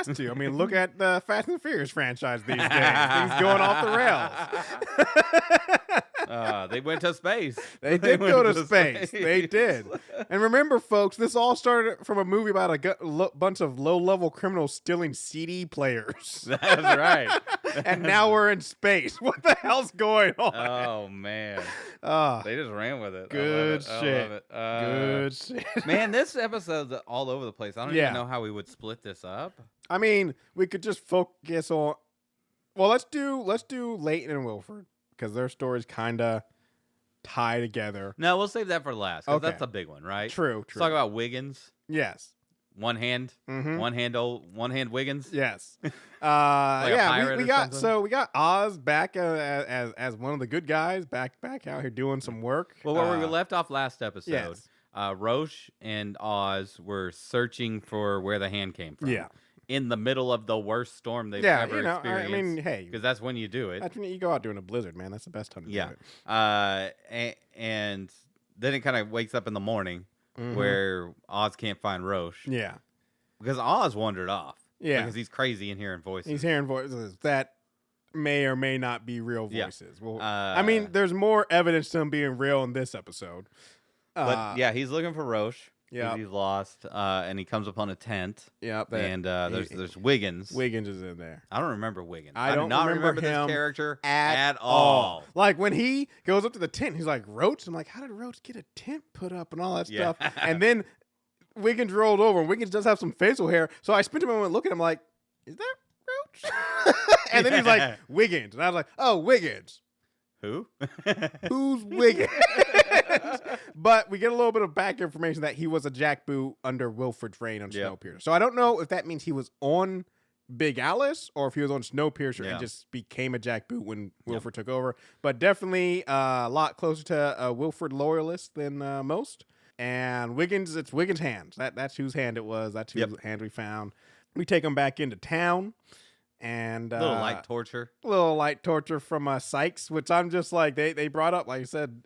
to. I mean, look at the Fast and Furious franchise these days. Things going off the rails. They went to space. They did go to space. They did. And remember, folks, this all started from a movie about a bunch of low-level criminals stealing CD players. That's right. And now we're in space. What the hell's going on? Oh, man. They just ran with it. Good shit. I love it. Good shit. Man, this episode's all over the place. I don't even know how we would split this up. I mean, we could just focus on... Well, let's do Leighton and Wilford, because their stories kind of tie together. No, we'll save that for last, because that's a big one, right? True. Let's talk about Wiggins. Yes. one hand Wiggins. Yes. Like a pirate we or got something? we got Oz back as one of the good guys, back out here doing some work. Well, where we left off last episode, yes. Roche and Oz were searching for where the hand came from. Yeah. In the middle of the worst storm they've ever experienced. I mean, hey, because that's when you do it. That's when you go out during a blizzard, man. That's the best time to do it. And then it kind of wakes up in the morning where Oz can't find Roche. Yeah. Because Oz wandered off. Yeah. Because he's crazy and hearing voices. He's hearing voices that may or may not be real voices. Yeah. Well, I mean, there's more evidence to him being real in this episode. But yeah, he's looking for Roche. Yeah, he's lost, and he comes upon a tent. Yeah, and there's Wiggins. Wiggins is in there. I don't remember Wiggins. I do not remember him this character at all. Like when he goes up to the tent, he's like, Roach. I'm like, how did Roach get a tent put up and all that stuff? And then Wiggins rolled over, and Wiggins does have some facial hair. So I spent a moment looking at him like, is that Roach? And then he's like, Wiggins. And I was like, oh, Wiggins. Who? Who's Wiggins? But we get a little bit of back information that he was a jackboot under Wilfred's reign on Snowpiercer. So I don't know if that means he was on Big Alice or if he was on Snowpiercer and just became a jackboot when Wilfred took over. But definitely a lot closer to a Wilfred loyalist than most. And Wiggins, it's Wiggins' hands. That's whose hand it was. That's whose hand we found. We take him back into town. And a little light torture from Sykes, which I'm just like they brought up, like I said,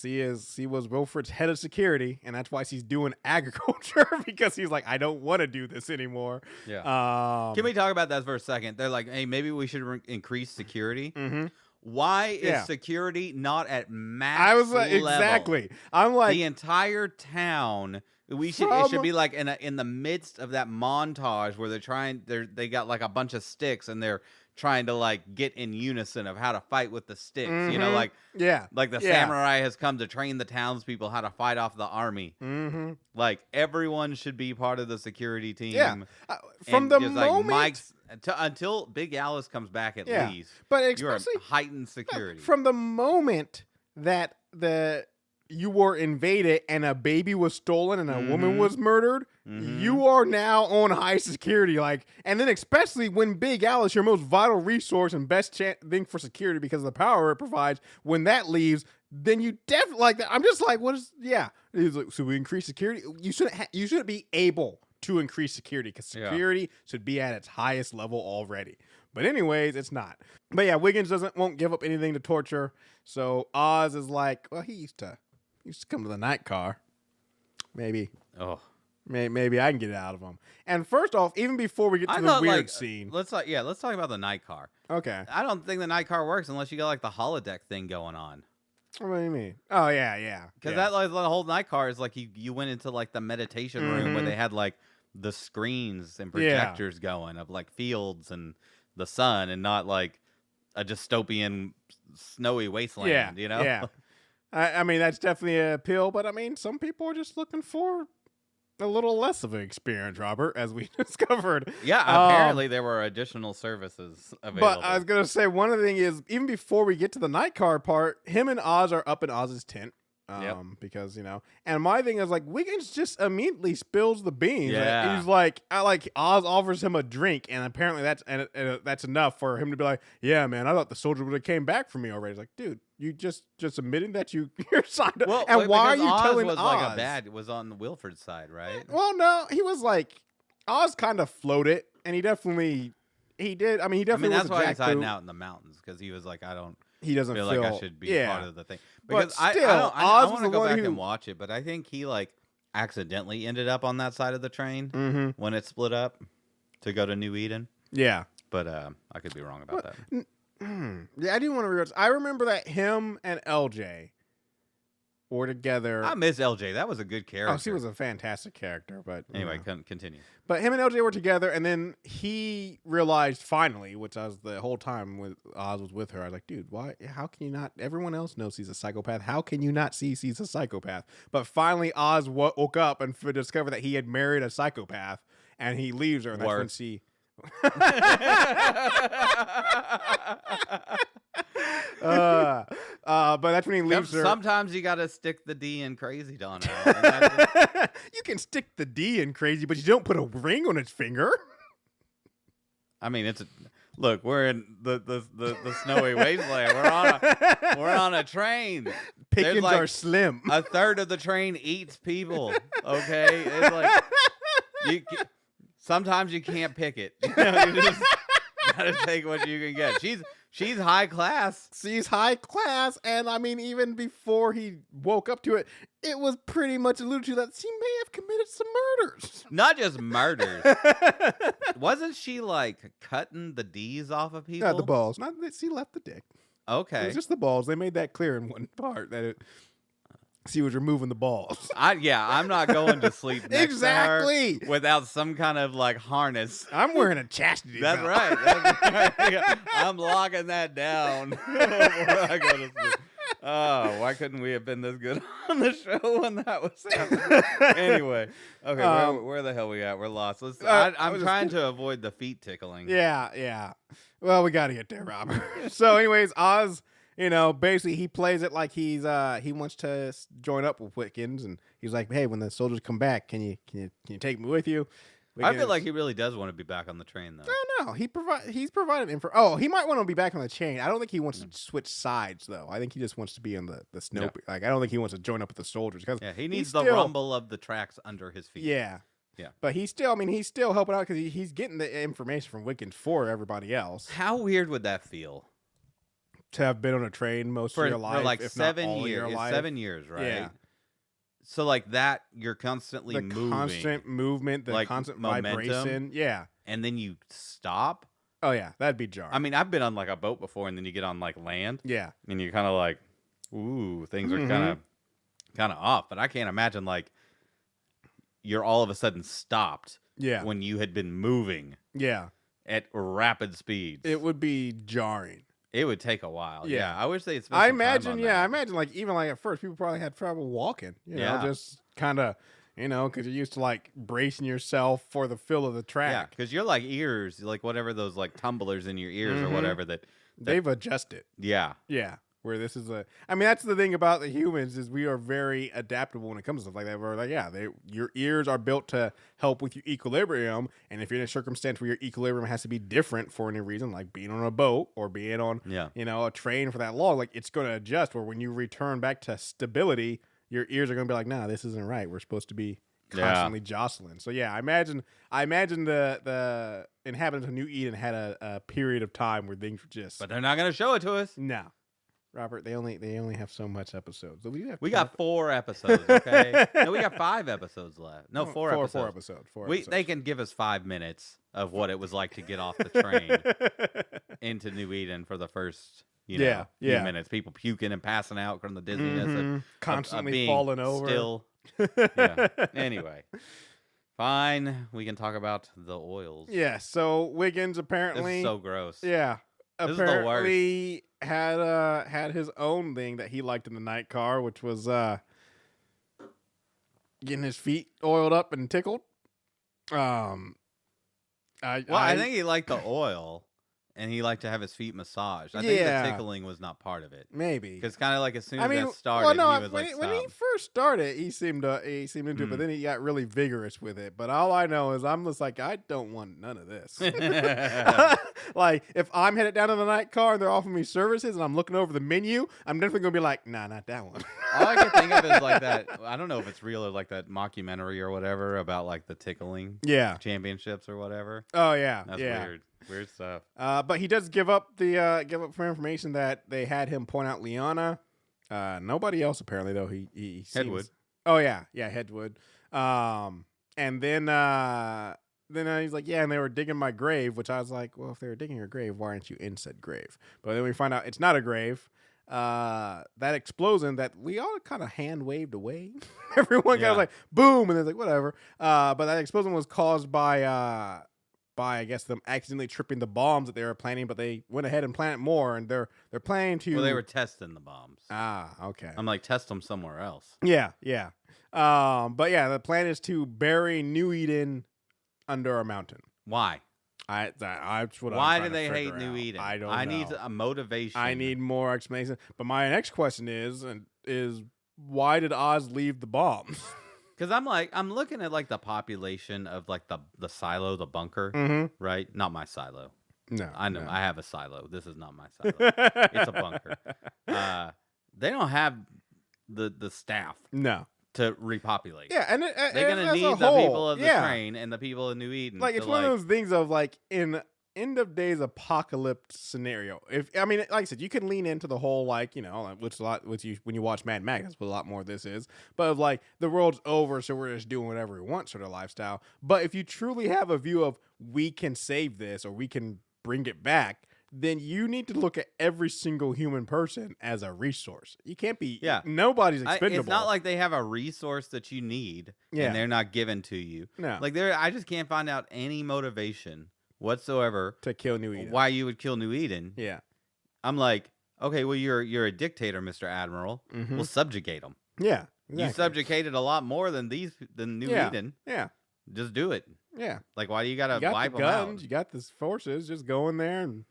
he was Wilfred's head of security, and that's why he's doing agriculture because he's like, I don't want to do this anymore. Yeah. Can we talk about that for a second? They're like, hey, maybe we should increase security. Mm-hmm. Why is security not at max I was like, level? Exactly. I'm like, the entire town. It should be like in the midst of that montage where they got like a bunch of sticks and they're trying to like get in unison of how to fight with the sticks. You know, like the samurai has come to train the townspeople how to fight off the army. Mm-hmm. Like everyone should be part of the security team. Yeah, from the moment Mike's until Big Alice comes back at least. But especially heightened security from the moment that you were invaded and a baby was stolen and a woman was murdered, you are now on high security. Like, and then especially when Big Alice, your most vital resource and best thing for security because of the power it provides, when that leaves, then you definitely like that. I'm just like, what is? Yeah, like, so we increase security. You shouldn't be able to increase security because security should be at its highest level already. But anyways, it's not. But yeah, Wiggins won't give up anything to torture. So Oz is like, well, he used to come to the night car. Maybe I can get it out of him. And first off, even before we get to the weird scene, let's talk about the night car. Okay. I don't think the night car works unless you got like the holodeck thing going on. What do you mean? Oh yeah. Because that like the whole night car is like you went into like the meditation room where they had like the screens and projectors going of like fields and the sun and not like a dystopian snowy wasteland. You know? Yeah. I mean, that's definitely an appeal, but I mean, some people are just looking for a little less of an experience, Robert, as we discovered. Yeah, apparently there were additional services available. But I was going to say, one of the things is, even before we get to the night car part, him and Oz are up in Oz's tent. Because, and my thing is like, Wiggins just immediately spills the beans. Yeah. He's like, Oz offers him a drink, and apparently that's enough for him to be like, yeah, man, I thought the soldier would have came back for me already. It's like, dude, you just admitted that you're signed up. Well, and why are you Oz telling was Oz? was on the Wilfred side, right? Well, no, he was like, Oz kind of floated, and he did. I mean, he definitely that's was why a he's hiding jackboot. out in the mountains, because he was like, He doesn't feel like I should be part of the thing. But Because still, I Oz want was to the go one back who- and watch it, but I think he like accidentally ended up on that side of the train when it split up to go to New Eden. Yeah. But I could be wrong about that. Yeah, I do want to realize. I remember that him and LJ were together. I miss LJ. That was a good character. Oh, she was a fantastic character, but Anyway, continue. But him and LJ were together, and then he realized finally, which I was the whole time when Oz was with her, I was like, dude, why? How can you not? Everyone else knows he's a psychopath. How can you not see he's a psychopath? But finally, Oz woke up and discovered that he had married a psychopath, and he leaves her, and that's when she. But that's when he leaves her. Sometimes you got to stick the D in crazy, Donnell. You can stick the D in crazy, but you don't put a ring on its finger. I mean, look. We're in the snowy wasteland. We're on a train. Pickings are slim. A third of the train eats people. Okay, it's like sometimes you can't pick it. You just gotta take what you can get. She's high class. She's high class, and I mean, even before he woke up to it, it was pretty much alluded to that she may have committed some murders. Not just murders. Wasn't she like cutting the D's off of people? Not the balls. Not that she left the dick. Okay, it was just the balls. They made that clear in one part that she was removing the balls. I'm not going to sleep next to her exactly without some kind of like harness. I'm wearing a chastity That's belt. right. That's right. I'm locking that down before I go to sleep. Oh, why couldn't we have been this good on the show when that was happening? Anyway, okay, where the hell we at? We're lost. I'm trying to avoid the feet tickling. Yeah. Well, we got to get there, Robert. So, anyways, Oz, basically he plays it like he wants to join up with Wickens, and he's like, hey, when the soldiers come back, can you take me with you? I feel like he really does want to be back on the train, though. No, he's provided info. Oh, he might want to be back on the chain. I don't think he wants to switch sides, though. I think he just wants to be on the snow. Yep. Like, I don't think he wants to join up with the soldiers. Yeah, he needs the rumble of the tracks under his feet. Yeah. But he's still helping out because he's getting the information from Wickens for everybody else. How weird would that feel? To have been on a train most of your life, for like if 7 not all years. Your life. 7 years, right? Yeah. So like that, you're constantly moving. The constant movement, the like constant momentum, vibration. Yeah. And then you stop. Oh yeah, that'd be jarring. I mean, I've been on like a boat before, and then you get on like land. Yeah. And you're kind of like, ooh, things are kind of off. But I can't imagine like you're all of a sudden stopped. Yeah. When you had been moving. Yeah. At rapid speeds. It would be jarring. It would take a while. Yeah. I wish they'd spend I some imagine, time on I that. imagine like even like at first people probably had trouble walking. Just kind of, because you're used to like bracing yourself for the feel of the track. Yeah, because you're like ears, like whatever those like tumblers in your ears or whatever that they've adjusted. Yeah. Yeah. Where this is that's the thing about the humans is we are very adaptable when it comes to stuff like that. We're like, your ears are built to help with your equilibrium. And if you're in a circumstance where your equilibrium has to be different for any reason, like being on a boat or being on, a train for that long, like it's going to adjust where when you return back to stability, your ears are going to be like, nah, this isn't right. We're supposed to be constantly jostling. So I imagine the inhabitants of New Eden had a period of time where things were just. But they're not going to show it to us. No. Robert, they only have so much episodes. We got 4 episodes, okay? No, we got 5 episodes left. No, 4 episodes. 4 episodes. They can give us 5 minutes of what it was like to get off the train into New Eden for the first, few minutes. People puking and passing out from the dizziness of constantly being falling over. Still, Anyway, fine. We can talk about the oils. Yeah. So Wiggins apparently. This is so gross. Yeah. This apparently is the worst. Had his own thing that he liked in the night car, which was getting his feet oiled up and tickled. I think he liked the oil, and he liked to have his feet massaged. I think the tickling was not part of it. Maybe because kind of like as soon as that started, he was like, when he first started, he seemed into it, but then he got really vigorous with it. But all I know is I'm just like, I don't want none of this. Like if I'm headed down to the night car and they're offering me services and I'm looking over the menu, I'm definitely gonna be like, nah, not that one. All I can think of is like that. I don't know if it's real or like that mockumentary or whatever about like the tickling championships or whatever. Oh yeah, that's weird stuff. But he does give up for information that they had him point out Liana. Nobody else apparently though. He Headwood. Oh yeah, Headwood. And then he's like, and they were digging my grave, which I was like, well, if they were digging your grave, why aren't you in said grave? But then we find out it's not a grave. That explosion that we all kind of hand waved away. Everyone kind of like boom, and then like whatever. But that explosion was caused by I guess them accidentally tripping the bombs that they were planting, but they went ahead and planted more, and they're planning to. Well, they were testing the bombs. Okay. I'm like, test them somewhere else. Yeah. But the plan is to bury New Eden under a mountain. Why? That's what Why I'm do they trying to hate figure New out. Eden? I don't I know. need a motivation. I need more explanation. But my next question is why did Oz leave the bombs? Because I'm looking at like the population of like the silo, the bunker, Mm-hmm. right? Not my silo. No, I know no. I have a silo. This is not my silo. It's a bunker. They don't have the staff No. to repopulate. Yeah, and they're gonna need the people of the train and the people of New Eden. Like it's one of those things of like in end of days apocalypse scenario. Like I said, you can lean into the whole like which a lot when you watch Mad Max, that's what a lot more of this is. But of like the world's over, so we're just doing whatever we want sort of lifestyle. But if you truly have a view of we can save this or we can bring it back, then you need to look at every single human person as a resource. You can't be. Yeah. Nobody's expendable. It's not like they have a resource that you need and they're not given to you. No. Like I just can't find out any motivation whatsoever to kill New Eden. Why you would kill New Eden? Yeah. I'm like, okay, well you're a dictator, Mr. Admiral. Mm-hmm. We'll subjugate them. Yeah. Exactly. You subjugated a lot more than New Eden. Yeah. Just do it. Yeah. Like why do you gotta wipe the them guns, out? You got the forces, just go in there and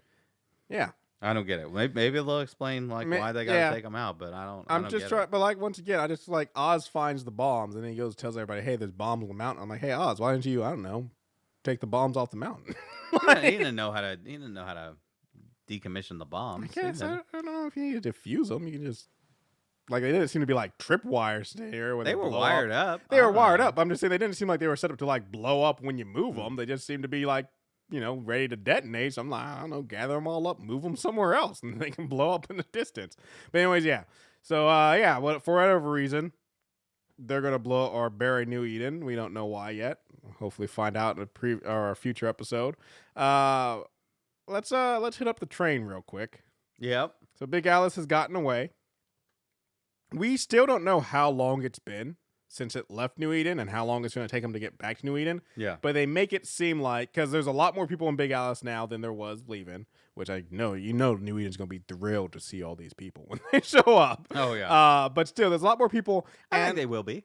yeah. I don't get it. Maybe they'll explain why they gotta take them out, but I don't. I'm just trying, but like once again, I just like Oz finds the bombs and then he goes and tells everybody, "Hey, there's bombs on the mountain." I'm like, "Hey, Oz, why didn't you? I don't know, take the bombs off the mountain." He didn't know how to. He didn't know how to decommission the bombs. I guess I don't know if you need to defuse them. You can just like they didn't seem to be like tripwires there. When they were wired up. They were wired up. I'm just saying they didn't seem like they were set up to like blow up when you move them. They just seemed to be like ready to detonate. So I'm like, I don't know, gather them all up, move them somewhere else, and they can blow up in the distance. But anyways, yeah. So for whatever reason, they're gonna blow or bury New Eden. We don't know why yet. Hopefully, find out in a future episode. Let's hit up the train real quick. Yep. So Big Alice has gotten away. We still don't know how long it's been since it left New Eden and how long it's going to take them to get back to New Eden. Yeah. But they make it seem like, because there's a lot more people in Big Alice now than there was leaving, which I know, New Eden's going to be thrilled to see all these people when they show up. Oh, yeah. But still, there's a lot more people. I think they will be.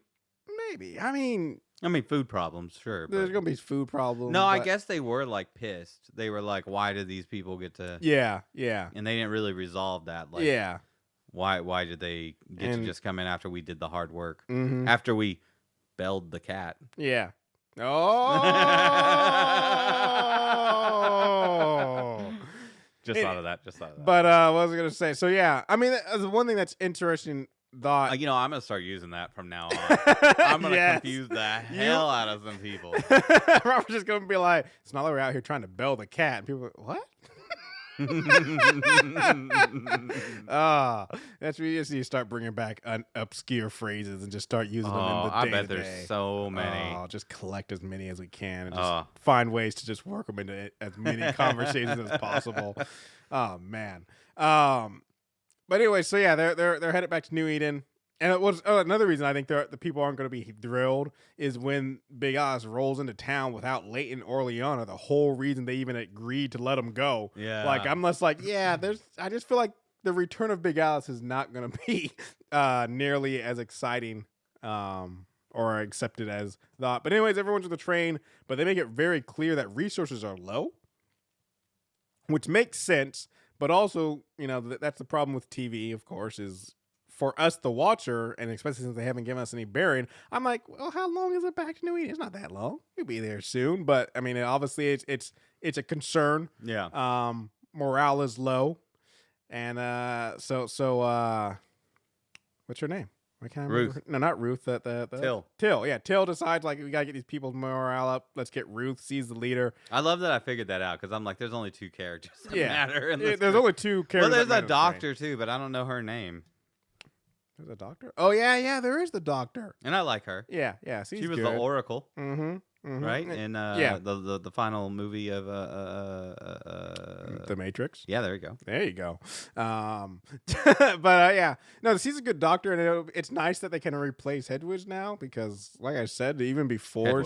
Maybe. I mean, food problems, sure. There's going to be food problems. No, I guess they were like pissed. They were like, why did these people get to... Yeah. And they didn't really resolve that. Like, yeah. Why did they get to just come in after we did the hard work? Mm-hmm. After we belled the cat. Yeah. Oh! Just thought of that. But what was I going to say? So, yeah. I mean, the one thing that's interesting thought... I'm going to start using that from now on. I'm going to confuse the hell out of some people. Robert's just going to be like, it's not like we're out here trying to bell the cat. And people are like, what? That's where you just need to start bringing back obscure phrases and just start using them in the day. I bet there's so many. Just collect as many as we can and just find ways to just work them into as many conversations as possible. Oh man. But anyway, so yeah, they're headed back to New Eden. And it was another reason I think the people aren't going to be thrilled is when Big Oz rolls into town without Leighton or Leona. The whole reason they even agreed to let him go. Yeah. Like I'm less like, I just feel like the return of Big Alice is not going to be nearly as exciting or accepted as thought. But anyways, everyone's on the train, but they make it very clear that resources are low, which makes sense. But also, that's the problem with TV, of course, is for us, the watcher, and especially since they haven't given us any bearing, I'm like, well, how long is it back to New Eden? It's not that long. We'll be there soon. But I mean, obviously, it's a concern. Yeah. Morale is low, and so what's her name? I can't remember. Ruth. No, not Ruth. Till. Till. Yeah, Till decides like we gotta get these people's morale up. Let's get Ruth. Sees the leader. I love that I figured that out because I'm like, there's only two characters that matter. There's only two characters. Well, there's a doctor too, but I don't know her name. There's a doctor? Oh, yeah, there is the doctor. And I like her. Yeah. She was the Oracle. Mm-hmm. Right? In the final movie of The Matrix. Yeah, there you go. There you go. But yeah. No, she's a good doctor, and it's nice that they can replace Hedwig now because, like I said, even before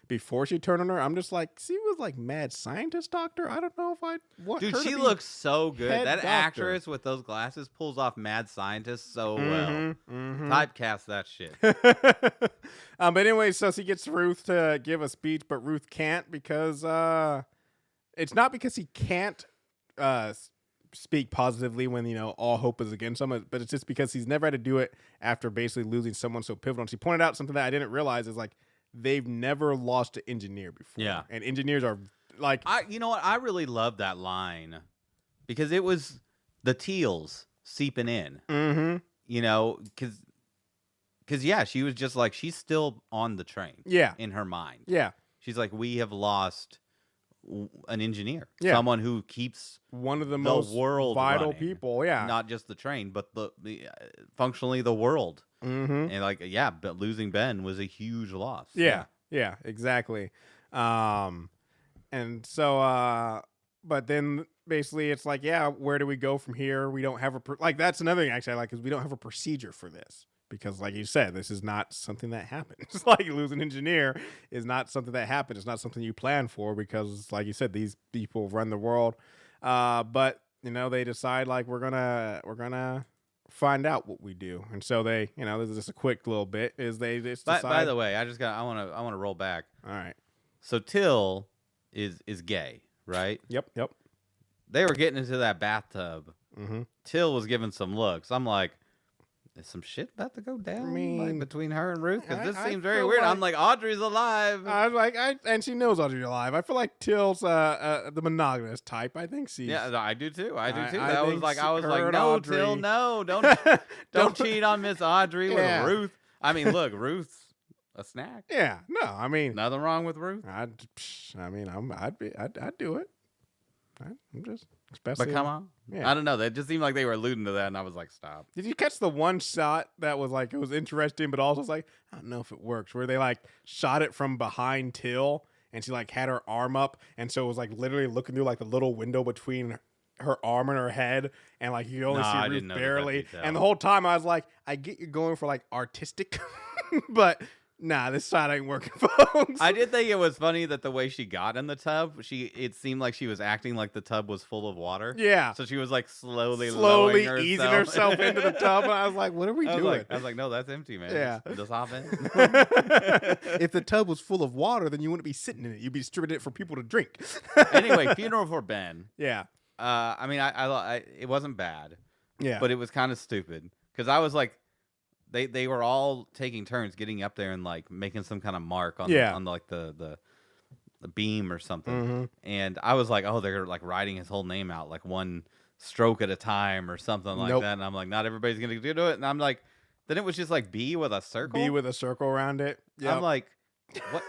before she turned on her, I'm just like, she was like mad scientist doctor. I don't know if I want her to be looks so good. That doctor. actress with those glasses pulls off mad scientist so well. Mm-hmm. Typecast that shit. But anyway, so she gets Ruth to give a speech, but Ruth can't because it's not because he can't speak positively when, you know, all hope is against him, but it's just because he's never had to do it after basically losing someone so pivotal. And she pointed out something that I didn't realize is like they've never lost an engineer before. Yeah. And engineers are like, you know what? I really love that line because it was the teals seeping in, you know, because yeah, she was just like, she's still on the train. Yeah. In her mind. Yeah. She's like, we have lost an engineer, someone who keeps one of the most world vital running. people, not just the train, but the functionally the world. And like, but losing Ben was a huge loss. Yeah, exactly. And so, but then basically it's like, where do we go from here? We don't have like that's another thing actually I like is we don't have a procedure for this. Because, like you said, this is not something that happens. Like losing an engineer is not something that happens. It's not something you plan for because, like you said, these people run the world. But you know, they decide like we're gonna find out what we do, and so they, you know, this is just a quick little bit. Is they just decide. By the way, I want to roll back. All right. So Till is gay, right? Yep. They were getting into that bathtub. Till was giving some looks. I'm like, is some shit about to go down like, between her and Ruth? Because this seems very weird. Like, I'm like, Audrey's alive. I was like, and she knows Audrey's alive. I feel like Till's the monogamous type. I think she's. Yeah, I do too. I do too. I was like, no, Audrey. Till, no, don't cheat on Miss Audrey with Ruth. I mean, look, Ruth's a snack. Yeah, no, I mean, nothing wrong with Ruth. I'd do it. I'm just. Especially, but come on. Yeah. I don't know. They just seemed like they were alluding to that, and I was like, stop. Did you catch the one shot that was like, it was interesting, but also was like, I don't know if it works, where they like shot it from behind Till, and she like had her arm up, and so it was like literally looking through like the little window between her arm and her head, and like you only see Ruth barely. And the whole time I was like, I get you going for like artistic, but nah, this shot ain't working, folks. I did think it was funny that the way she got in the tub, it seemed like she was acting like the tub was full of water. Yeah. So she was like slowly easing herself into the tub, and I was like, what are we doing? I was like, no, that's empty, man. Yeah. Just hop in. If the tub was full of water, then you wouldn't be sitting in it. You'd be distributing it for people to drink. Anyway, funeral for Ben. Yeah. I mean, I it wasn't bad. Yeah. But it was kind of stupid because I was like, They were all taking turns getting up there and like making some kind of mark on like the beam or something. And I was like, oh, they're like writing his whole name out like one stroke at a time or something like that. And I'm like, not everybody's gonna do it. And I'm like, then it was just like B with a circle. B with a circle around it. Yep. I'm like, what?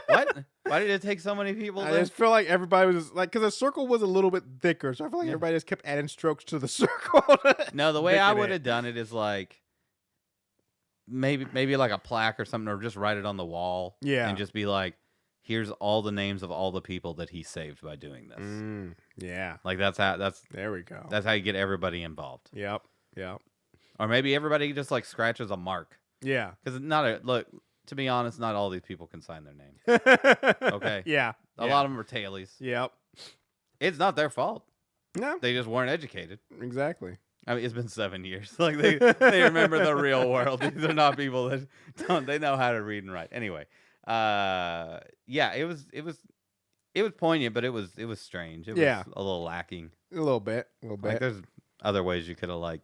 What? Why did it take so many people? I just feel like everybody was just, like, because the circle was a little bit thicker, so I feel like everybody just kept adding strokes to the circle. No, the way I would have done it is like. Maybe like a plaque or something, or just write it on the wall. Yeah. And just be like, here's all the names of all the people that he saved by doing this. Yeah. Like there we go. That's how you get everybody involved. Yep. Or maybe everybody just like scratches a mark. Yeah. Because to be honest, not all these people can sign their name. Okay. Yeah. A lot of them are tailies. Yep. It's not their fault. No. They just weren't educated. Exactly. I mean, it's been 7 years. Like they remember the real world. These are not people that don't. They know how to read and write. Anyway, it was poignant, but it was strange. It was a little lacking. A little bit. Like there's other ways you could have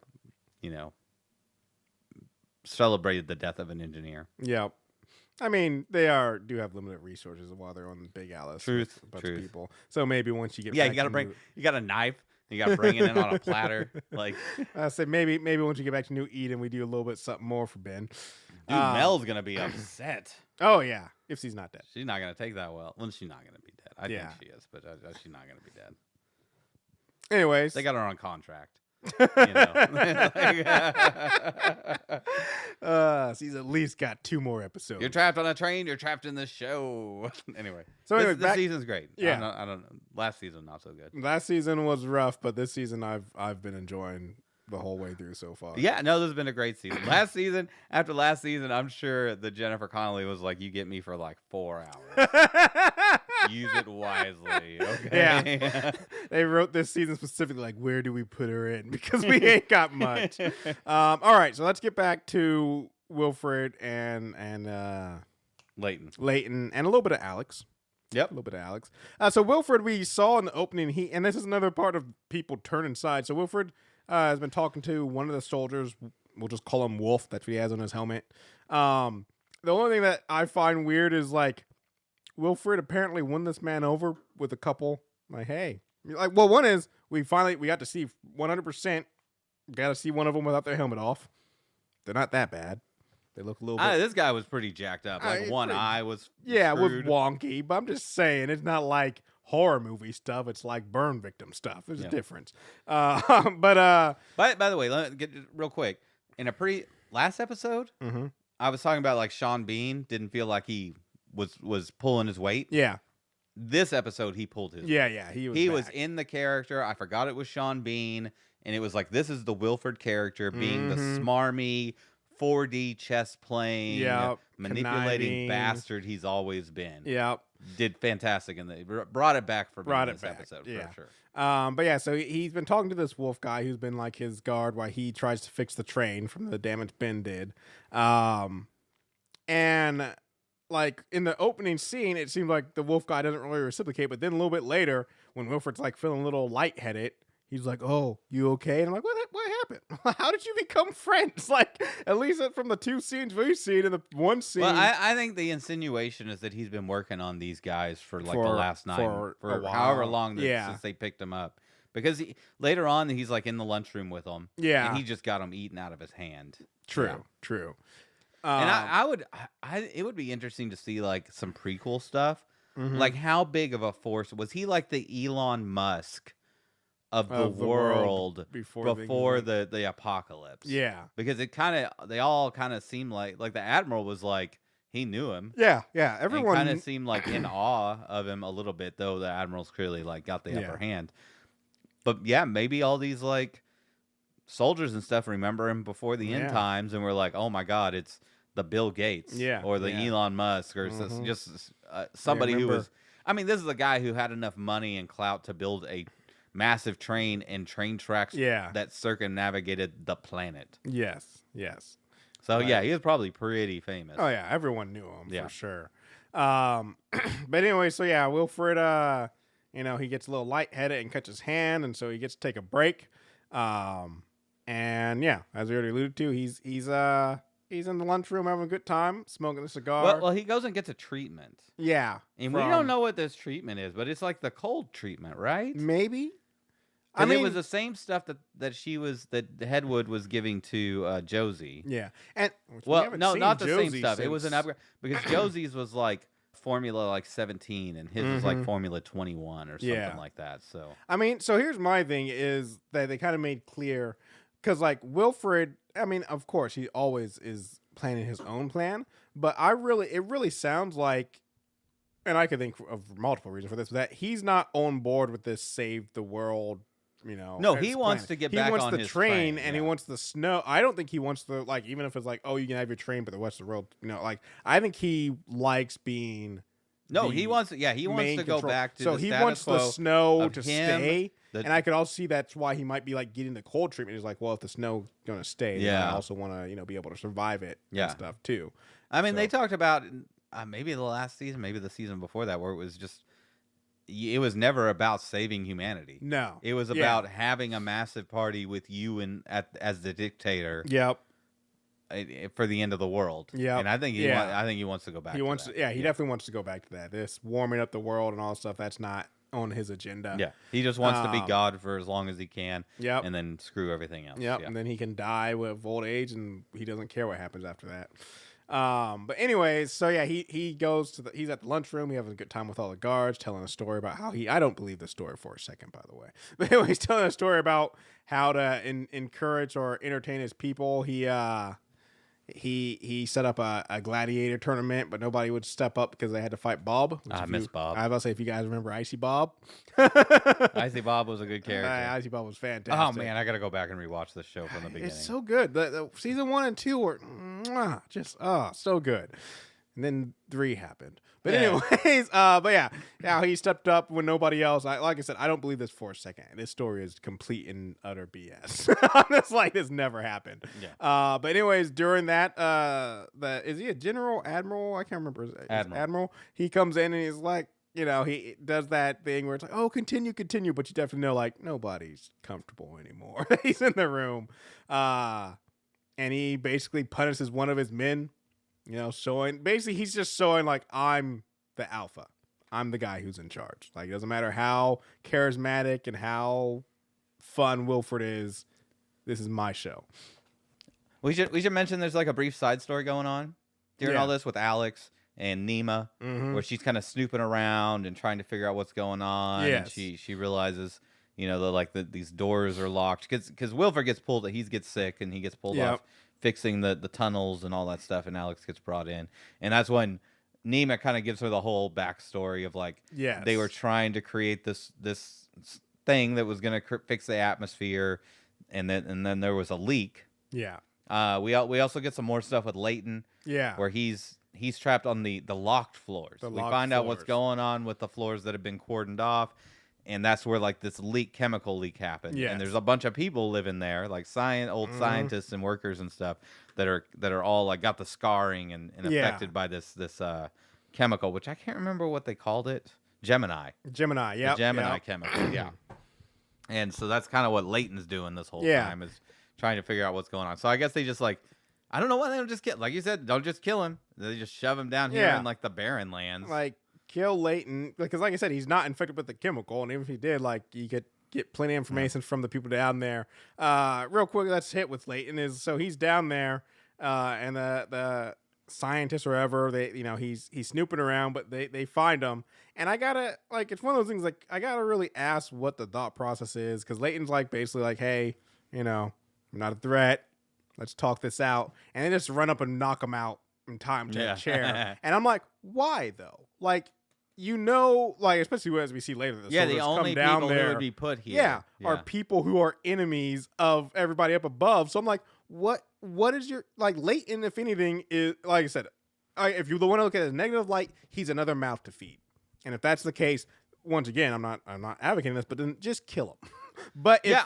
celebrated the death of an engineer. Yeah. I mean, do have limited resources while they're on the Big Alice. Truth. Of people. So maybe once you get back, you got a knife. You got to bring it in on a platter. Like I said, maybe once you get back to New Eden, we do a little bit something more for Ben. Dude, Mel's gonna be upset. Oh yeah, if she's not dead, she's not gonna take that well. Well, she's not gonna be dead. I think she is, but she's not gonna be dead. Anyways, they got her on contract. She's at least got 2 more episodes. You're trapped on a train. You're trapped in this show. Anyway, this season's great. Yeah, I don't know. Last season not so good. Last season was rough, but this season I've been enjoying the whole way through so far. Yeah, no, this has been a great season. After last season, I'm sure that Jennifer Connelly was like, "You get me for like 4 hours." Use it wisely, okay? Yeah. They wrote this season specifically like, where do we put her in? Because we ain't got much. All right, so let's get back to Wilfred and Leighton, and a little bit of Alex. Yep. A little bit of Alex. So Wilfred, we saw in the opening, and this is another part of people turning sides. So Wilfred has been talking to one of the soldiers. We'll just call him Wolf. That's what he has on his helmet. The only thing that I find weird is like Wilfred apparently won this man over with a couple. Like, hey, like, well, one is we got to see 100%. Got to see one of them without their helmet off. They're not that bad. They look a little bit. This guy was pretty jacked up. Like one eye was it was screwed. wonky. But I'm just saying, it's not like horror movie stuff. It's like burn victim stuff. There's a difference. By the way, let me get real quick. In a last episode, I was talking about like Sean Bean didn't feel like he was pulling his weight. Yeah. This episode, he pulled his. Yeah, weight. yeah. He was in the character. I forgot it was Sean Bean, and it was like this is the Wilfred character being the smarmy 4D chess playing, manipulating conniving bastard he's always been. Yeah. Did fantastic in brought it back for me in this episode for sure. But yeah, so he's been talking to this Wolf guy who's been like his guard while he tries to fix the train from the damage Ben did. And like in the opening scene, it seemed like the Wolf guy doesn't really reciprocate, but then a little bit later, when Wilfred's like feeling a little lightheaded, he's like, "Oh, you okay?" And I'm like, "What happened? How did you become friends?" Like, at least from the two scenes we've seen, and the one scene. Well, I think the insinuation is that he's been working on these guys for like the last night, for however long since they picked him up. Because later on, he's like in the lunchroom with them. Yeah, and he just got them eaten out of his hand. True. And it would be interesting to see like some prequel stuff. Like, how big of a force was he? Like the Elon Musk of the world before the apocalypse. Yeah, because they all kind of seem like the Admiral was like he knew him. Yeah. Everyone kind of seemed like in awe of him a little bit, though the Admiral's clearly like got the upper hand. But yeah, maybe all these like soldiers and stuff remember him before the end times, and we're like, oh my God, it's the Bill Gates, or the Elon Musk, or just somebody who was. I mean, this is a guy who had enough money and clout to build a massive train and train tracks that circumnavigated the planet. Yes. So he was probably pretty famous. Oh yeah, everyone knew him for sure. But anyway, so yeah, Wilfred, he gets a little lightheaded and cuts his hand, and so he gets to take a break. And yeah, as we already alluded to, he's in the lunchroom having a good time, smoking a cigar. Well, he goes and gets a treatment. Yeah, and we don't know what this treatment is, but it's like the cold treatment, right? Maybe. I mean, it was the same stuff that Hedwood was giving to Josie. Yeah, and not the Josie same stuff. It was an upgrade because Josie's was like formula like 17, and his was like formula 21 or something like that. So I mean, so here's my thing is that they kind of made clear because like Wilfred, I mean, of course he always is planning his own plan, but it really sounds like. And I could think of multiple reasons for this, that he's not on board with this save the world, No, he wants to get back on his train. He wants the train, and he wants the snow. I don't think he wants the, like, even if it's like, oh, you can have your train, but the rest of the world, like, I think he likes being. No, he wants to go back to so the he status wants quo the snow of to him, stay. And I could also see that's why he might be like getting the cold treatment. He's like, well, if the snow's going to stay, then I also want to, be able to survive it and stuff too. I mean, they talked about. Maybe the last season, maybe the season before that, where it was never about saving humanity. No, it was about having a massive party with you as the dictator. Yep. For the end of the world. Yeah, and I think he wants to go back. He definitely wants to go back to that. This warming up the world and all stuff. That's not on his agenda. Yeah, he just wants to be God for as long as he can. Yep. And then screw everything else. Yep. And then he can die with old age, and he doesn't care what happens after that. But anyways, so yeah, he goes he's at the lunchroom. He having a good time with all the guards, telling a story about how I don't believe the story for a second, by the way. But anyway, he's telling a story about how to encourage or entertain his people. He set up a gladiator tournament, but nobody would step up because they had to fight Bob. I miss Bob. I was about to say, if you guys remember Icy Bob. Icy Bob was a good character. Icy Bob was fantastic. Oh, man, I got to go back and rewatch this show from the beginning. It's so good. The season 1 and 2 were just so good. And then 3 happened. But anyways, now he stepped up when nobody else. Like I said, I don't believe this for a second. This story is complete and utter BS. It's like this never happened. Yeah. But anyways, during that, is he a general, admiral? I can't remember. Admiral. He comes in and he's like, he does that thing where it's like, oh, continue, but you definitely know like nobody's comfortable anymore. He's in the room, and he basically punishes one of his men. He's just showing like I'm the alpha. I'm the guy who's in charge. Like it doesn't matter how charismatic and how fun Wilford is. This is my show. We should mention there's like a brief side story going on during all this with Alex and Nima, where she's kind of snooping around and trying to figure out what's going on. Yes. And she realizes, these doors are locked because Wilford gets pulled. He gets sick and he gets pulled off fixing the tunnels and all that stuff. And Alex gets brought in, and that's when Nima kind of gives her the whole backstory of like, they were trying to create this thing that was going to fix the atmosphere, and then there was a leak. Yeah. We also get some more stuff with Leighton. Yeah. Where he's trapped on the locked floors. We find out what's going on with the floors that have been cordoned off, and that's where like this chemical leak happened. Yes. And there's a bunch of people living there, like old scientists and workers and stuff that are all like got the scarring and affected by this chemical, which I can't remember what they called it. Gemini, yeah. The Gemini chemical, yeah. And so that's kind of what Leighton's doing this whole time, is trying to figure out what's going on. So I guess they just like, I don't know why they don't just kill, like you said, don't just kill him. They just shove him down here in like the barren lands. Like kill Leighton, because like I said, he's not infected with the chemical, and even if he did, like you could get plenty of information from the people down there. Real quick, let's hit with Leighton so he's down there, and the scientists or whatever, he's snooping around, but they find him, and I gotta like, it's one of those things like I gotta really ask what the thought process is, because Leighton's like basically like, hey, I'm not a threat. Let's talk this out. And they just run up and knock him out and tie him to a chair. And I'm like, why though? Like, like, especially as we see later. The only come down people there, who would be put here. Are people who are enemies of everybody up above. So I'm like, what is your, like, Leighton, if anything, is, like I said, if you want to look at it as negative light, he's another mouth to feed. And if that's the case, once again, I'm not advocating this, but then just kill him. But if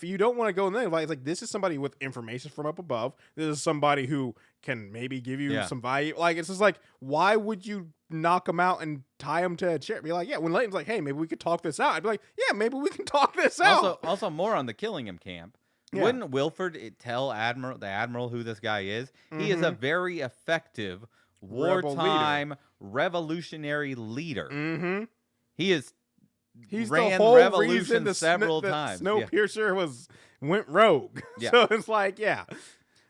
you don't want to go in there, it's like this is somebody with information from up above. This is somebody who can maybe give you some value. Like it's just like, why would you knock him out and tie him to a chair? Be like, when Leighton's like, hey, maybe we could talk this out. I'd be like, yeah, maybe we can talk this out. Also more on the killing him camp. Yeah. Wouldn't Wilford tell the admiral who this guy is? He is a very effective wartime revolutionary leader. He's ran the whole revolution reason several times. Snowpiercer went rogue. So it's like,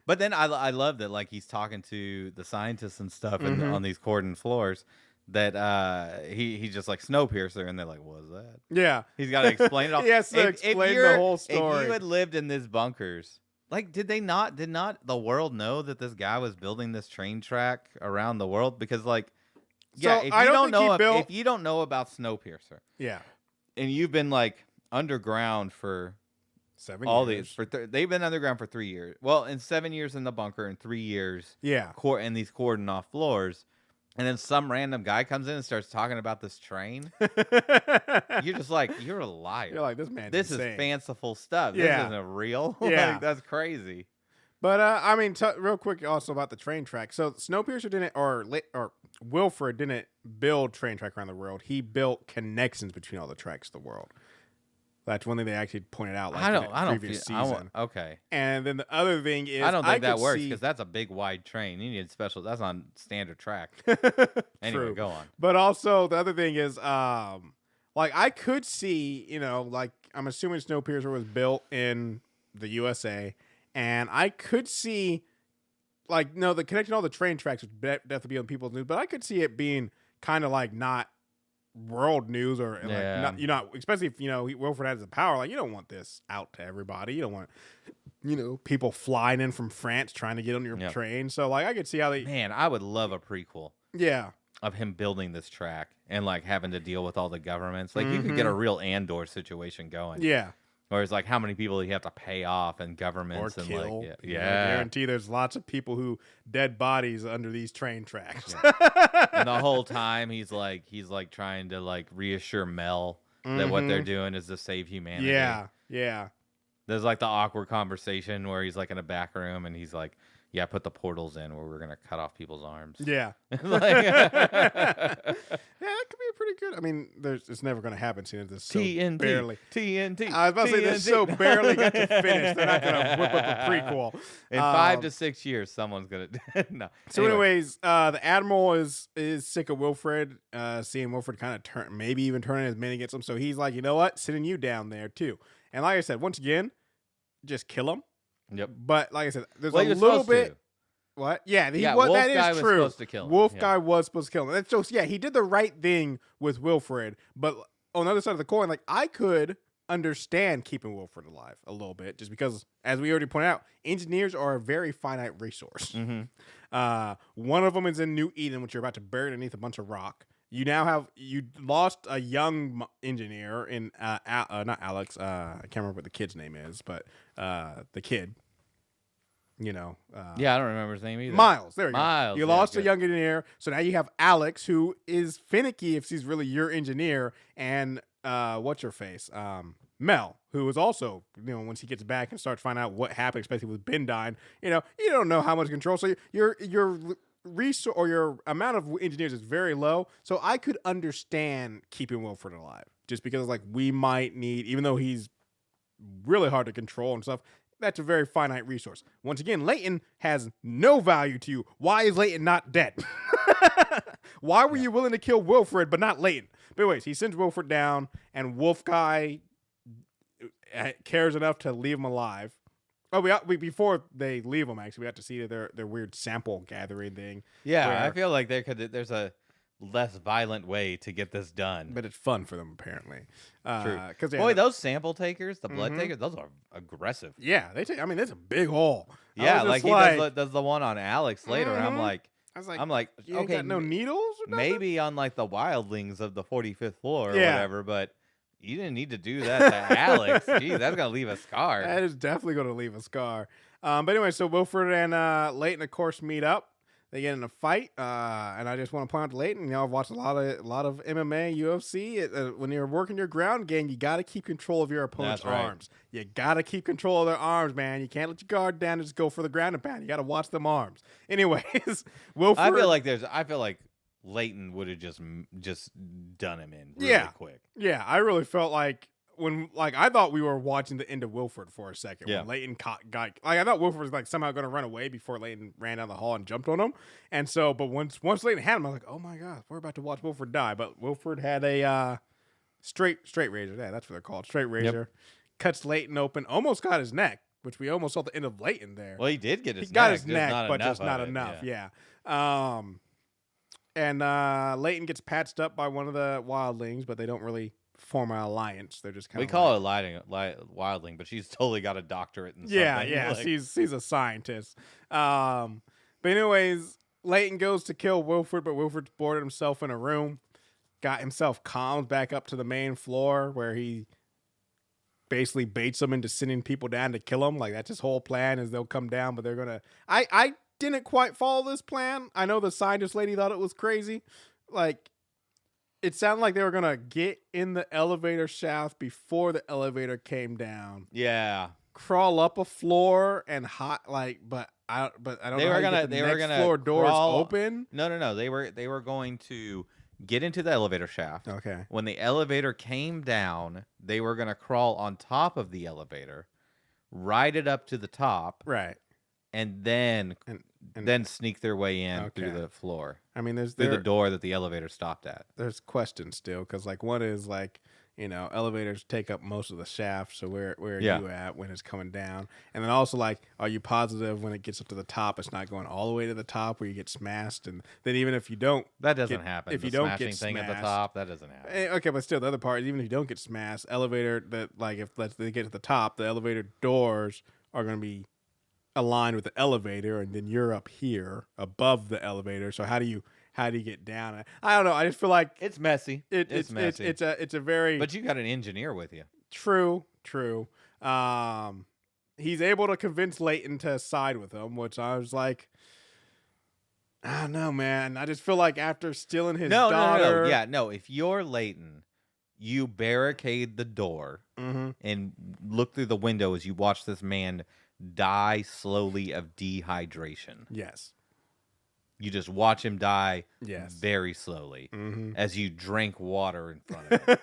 But then I love that, like, he's talking to the scientists and stuff on these cordon floors, that he's just like, Snowpiercer, and they're like, what is that? Yeah. He's got to explain it all. He has to explain the whole story. If you had lived in these bunkers, like, did not the world know that this guy was building this train track around the world? Because, like, if you don't know about Snowpiercer, and you've been like underground for 7 years, they've been underground for 3 years. Well, in 7 years in the bunker, and 3 years, in these cordon off floors, and then some random guy comes in and starts talking about this train. You're just like, you're a liar. You're like, this man. This insane. Is fanciful stuff. This isn't real. Yeah, like, that's crazy. But I mean, real quick, also about the train track. So Snowpiercer didn't, or Wilford didn't build train track around the world. He built connections between all the tracks of the world. That's one thing they actually pointed out. Like, in the previous season. Okay. And then the other thing is, I don't think that works, because that's a big wide train. You need special. That's on standard track. Anyway, go on. But also the other thing is, like, I could see, like, I'm assuming Snowpiercer was built in the USA. And I could see, like, the connecting all the train tracks would definitely be on people's news, but I could see it being kind of like not world news, or like not, especially if Wilford has the power. Like, you don't want this out to everybody. You don't want people flying in from France trying to get on your train. So like, I could see how they. Man, I would love a prequel. Yeah. Of him building this track and like having to deal with all the governments. Like, you could get a real Andor situation going. Yeah. Or it's like, how many people do you have to pay off, and governments, or and kill. Like, I guarantee there's lots of people who dead bodies under these train tracks. And the whole time he's like trying to like reassure Mel that what they're doing is to save humanity. Yeah. There's like the awkward conversation where he's like in a back room and he's like yeah, put the portals in where we're gonna cut off people's arms. Yeah. Like, Yeah, that could be pretty good. I mean, it's never going to happen soon as this so TNT, barely. TNT. I was about to say this so barely got to finish. They're not going to whip up a prequel. In 5 to 6 years, someone's gonna. No. So, anyways, the Admiral is sick of Wilfred, seeing Wilfred kind of turn, maybe even turning his men against him. So he's like, you know what, sending you down there too. And like I said, once again, just kill him. Yep. But like I said, there's well, a little bit. To. What? Yeah, Wolf that guy is was true. supposed to kill him. Wolf guy was supposed to kill him. That's just, yeah, he did the right thing with Wilfred. But on the other side of the coin, like, I could understand keeping Wilfred alive a little bit, just because, as we already pointed out, engineers are a very finite resource. Mm-hmm. One of them is in New Eden, which you're about to bury underneath a bunch of rock. You lost a young engineer in not Alex. I can't remember what the kid's name is, but the kid. Yeah, I don't remember his name either. Miles. There you go. You lost a young engineer, so now you have Alex, who is finicky if she's really your engineer, and what's her face, Mel, who is also, once he gets back and starts finding out what happened, especially with Ben dying, you don't know how much control. So your resource or your amount of engineers is very low. So I could understand keeping Wilfred alive, just because like we might need, even though he's really hard to control and stuff. That's a very finite resource. Once again, Leighton has no value to you. Why is Leighton not dead? Why were you willing to kill Wilfred but not Leighton? But anyways, he sends Wilfred down, and Wolf Guy cares enough to leave him alive. Oh, we before they leave him, actually, we have to see their weird sample gathering thing. Yeah, I feel like there's a less violent way to get this done. But it's fun for them, apparently. True. Boy, those sample takers, the blood takers, those are aggressive. Yeah, it's a big haul. Yeah, like he does the one on Alex later, and I'm like, you okay, got no needles or nothing? Maybe on like the wildlings of the 45th floor or Yeah. whatever, but you didn't need to do that to Alex. Jeez, that's gonna leave a scar. That is definitely going to leave a scar. But anyway, so Wilfred and Leighton, of course, meet up. They get in a fight, and I just want to point out to Leighton, I've watched a lot of MMA, UFC. When you're working your ground game, you got to keep control of your opponent's arms. You got to keep control of their arms, man. You can't let your guard down and just go for the ground and pound. You got to watch them arms. Anyways, Wilfred. I feel like Leighton would have just done him in really quick. Yeah, I really felt like I thought we were watching the end of Wilfred for a second. Yeah. When Leighton I thought Wilfred was like somehow going to run away before Leighton ran down the hall and jumped on him. And so, but once Leighton had him, I was like, oh my God, we're about to watch Wilfred die. But Wilfred had a straight razor. Yeah, that's what they're called. Straight razor. Yep. Cuts Leighton open, almost got his neck, which we almost saw the end of Leighton there. Well, he did get his neck. He got his neck, but just not enough. Yeah. And Leighton gets patched up by one of the wildlings, but they don't really form an alliance. They're just kind of. We call it wildling, but she's totally got a doctorate in something. Yeah. Like, she's a scientist. But anyways, Leighton goes to kill Wilfred, but Wilfred's boarded himself in a room, got himself calmed back up to the main floor where he basically baits them into sending people down to kill him. Like that's his whole plan is they'll come down, but they're gonna. I didn't quite follow this plan. I know the scientist lady thought it was crazy. Like. It sounded like they were gonna get in the elevator shaft before the elevator came down. Yeah, crawl up a floor and but I don't know. They were gonna floor doors open. No. They were going to get into the elevator shaft. Okay. When the elevator came down, they were gonna crawl on top of the elevator, ride it up to the top. Right. And then sneak their way in through the floor. I mean, through the door that the elevator stopped at. There's questions still, because like one is like, elevators take up most of the shaft, so where are you at when it's coming down? And then also like, are you positive when it gets up to the top, it's not going all the way to the top where you get smashed? And then even if you don't, that doesn't happen. If you don't get thing smashed, at the top, that doesn't happen. Okay, but still, the other part is even if you don't get smashed, elevator if they get to the top, the elevator doors are going to be aligned with the elevator, and then you're up here above the elevator. So how do you get down? I don't know. I just feel like it's messy. It's messy. It's a very. But you got an engineer with you. True. He's able to convince Leighton to side with him, which I was like, I don't know, man. I just feel like after stealing his daughter. No. Yeah, no. If you're Leighton, you barricade the door and look through the window as you watch this man die slowly of dehydration. Yes. You just watch him die very slowly as you drink water in front of him.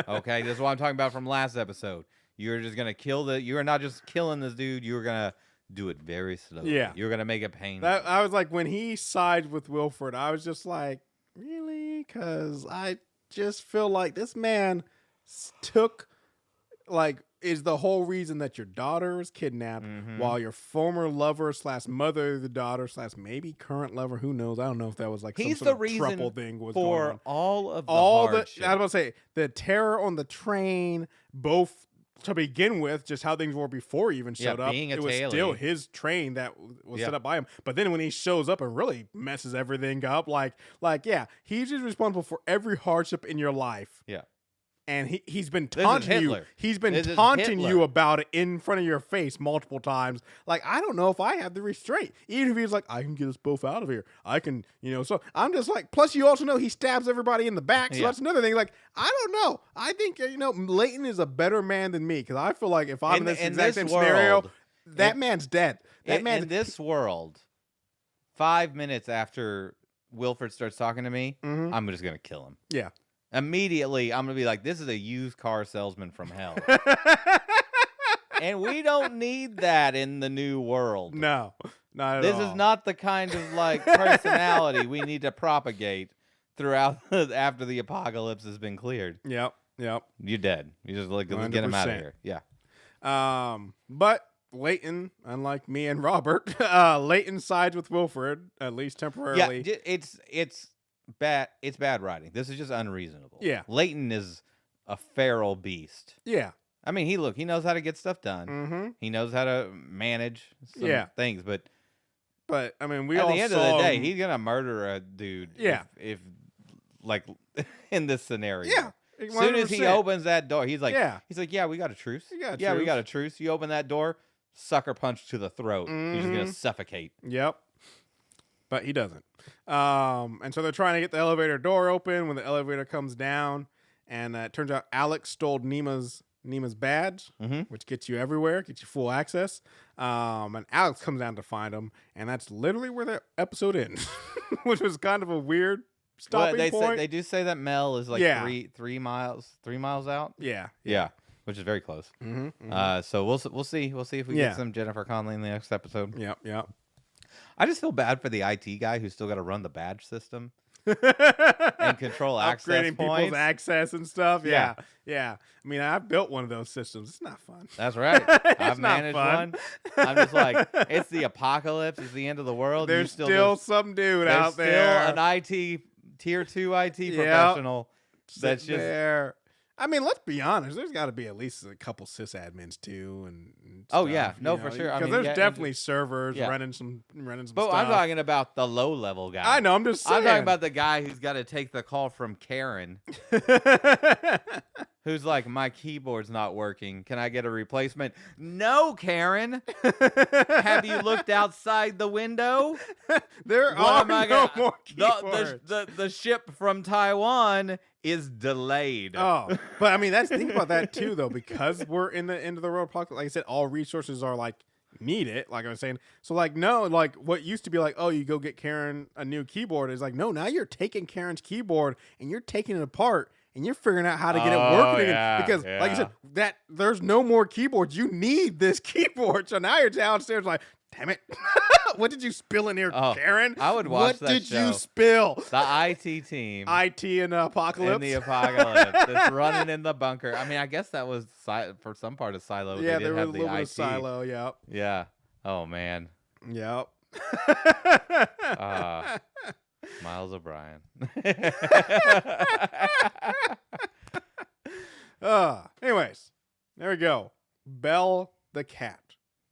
Okay, this is what I'm talking about from last episode. You're just going to you're not just killing this dude, you're going to do it very slowly. Yeah. You're going to make it painful. I was like, when he sided with Wilford, I was just like, really? Because I just feel like this man took, like, is the whole reason that your daughter was kidnapped while your former lover / mother of the daughter / maybe current lover, who knows? I don't know if that was like some sort of throuple thing was going on. All of the hardship. I was about to say, the terror on the train, both to begin with, just how things were before he even showed up. It was still his train that was set up by him. But then when he shows up and really messes everything up, like he's just responsible for every hardship in your life. Yeah. And he's been taunting you. He's been taunting you about it in front of your face multiple times. Like, I don't know if I have the restraint. Even if he's like, I can get us both out of here. I can, so I'm just like, plus you also know he stabs everybody in the back. So that's another thing. Like, I don't know. I think, Leighton is a better man than me. Because I feel like if I'm in this exact same scenario, that man's dead. In this world, 5 minutes after Wilford starts talking to me, I'm just going to kill him. Yeah. Immediately, I'm going to be like, this is a used car salesman from hell. And we don't need that in the new world. No, not at all. This is not the kind of personality we need to propagate throughout after the apocalypse has been cleared. Yep. You're dead. You just let's get him out of here. Yeah. But Leighton, unlike me and Robert, Leighton sides with Wilford, at least temporarily. Yeah, it's bad. It's bad writing. This is just unreasonable. Yeah. Leighton is a feral beast. Yeah. I mean, he knows how to get stuff done. He knows how to manage some things, but I mean, at the end of the day, he's gonna murder a dude. Yeah. If like in this scenario. Yeah. 100%. As soon as he opens that door, he's like, yeah, we got a truce. We got a truce. You open that door, sucker punch to the throat. You're just gonna suffocate. Yep. But he doesn't. And so they're trying to get the elevator door open when the elevator comes down. And it turns out Alex stole Nima's badge, which gets you everywhere, gets you full access. And Alex comes down to find him. And that's literally where the episode ends, which was kind of a weird stopping point. They do say that Mel is like 3 miles out. Yeah. Which is very close. So we'll see. We'll see if we get some Jennifer Connelly in the next episode. Yep. I just feel bad for the IT guy who's still got to run the badge system and control access upgrading points. People's access and stuff. Yeah. I mean, I built one of those systems. It's not fun. That's right. I've managed one. I'm just like, it's the apocalypse. It's the end of the world. There's still some dude out there. Still an IT tier 2 IT professional that's just there. I mean, let's be honest. There's got to be at least a couple sysadmins too, and stuff, for sure. Because there's definitely servers running some stuff. But I'm talking about the low level guy. I know. I'm just saying. I'm talking about the guy who's got to take the call from Karen, who's like, my keyboard's not working. Can I get a replacement? No, Karen. Have you looked outside the window? There are no more keyboards. The ship from Taiwan is delayed. Oh, but I mean, think about that too, though, because we're in the end of the road apocalypse. Like I said, all resources are like needed. Like I was saying, so like no, like what used to be like, oh, you go get Karen a new keyboard is like, no, now you're taking Karen's keyboard and you're taking it apart and you're figuring out how to get it working again. Because like I said, that there's no more keyboards. You need this keyboard. So now you're downstairs like, damn it. What did you spill in here, Karen? I would watch that show. What did you spill? The IT team. IT in the apocalypse. In the apocalypse. That's running in the bunker. I mean, I guess that was for some part of Silo. Yeah, there was a little bit of Silo, yep. Yeah. Oh, man. Yep. Miles O'Brien. Anyways, there we go. Belle the cat.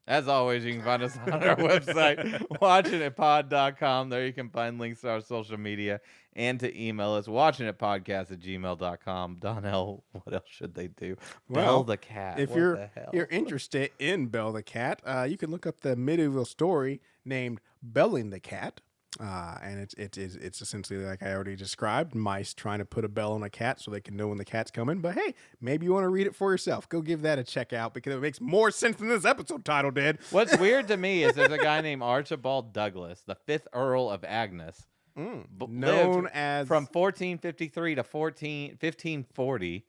As always, you can find us on our website, watchinitpod.com. There you can find links to our social media and to email us, watchinitpodcast@gmail.com. Donnell, what else should they do? Well, Belle the cat. If you're interested in Belle the cat, you can look up the medieval story named Belling the Cat. And it's essentially like I already described, mice trying to put a bell on a cat so they can know when the cat's coming. But hey, maybe you want to read it for yourself. Go give that a check out because it makes more sense than this episode title did. What's weird to me is there's a guy named Archibald Douglas, the 5th Earl of Agnes, known as from 1453 to 1540,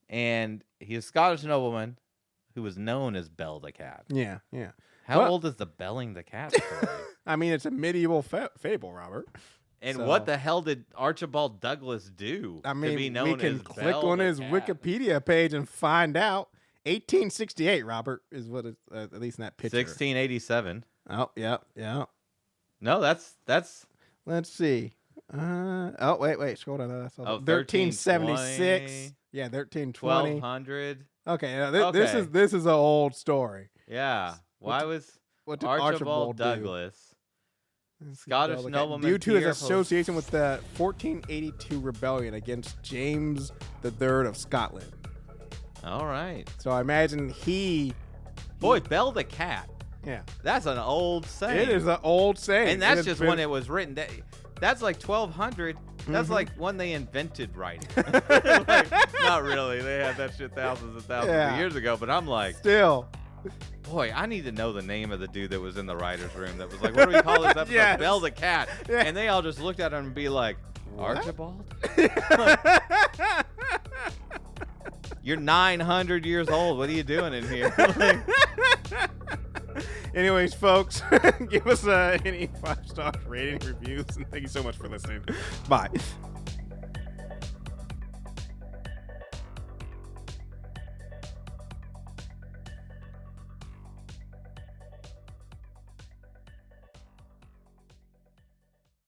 and he's a Scottish nobleman who was known as Bell the Cat. Yeah. How old is the Belling the Cat story? I mean, it's a medieval fable, Robert. And what the hell did Archibald Douglas do? I mean, to be known we can as click Bell on the his Cat? Wikipedia page and find out. 1868, Robert, is what it's at least in that picture. 1687. Oh, yeah. No, that's. Let's see. Wait. Scroll down. That's 1376. Yeah, 1320. 1200. Okay, this is an old story. Yeah. What did Archibald do? Douglas, Scottish nobleman, due to his association with the 1482 rebellion against James III of Scotland? All right. So I imagine Boy, Bell the Cat. Yeah. That's an old saying. It is an old saying. And that's just when it was written. That's like 1200. That's like when they invented writing. Not really. They had that shit thousands and thousands of years ago. But I'm like, still. Boy, I need to know the name of the dude that was in the writer's room that was like, what do we call this episode? Yes. Bell the Cat. Yeah. And they all just looked at him and be like, Archibald? You're 900 years old. What are you doing in here? Anyways, folks, give us any 5-star rating reviews. And thank you so much for listening. Bye.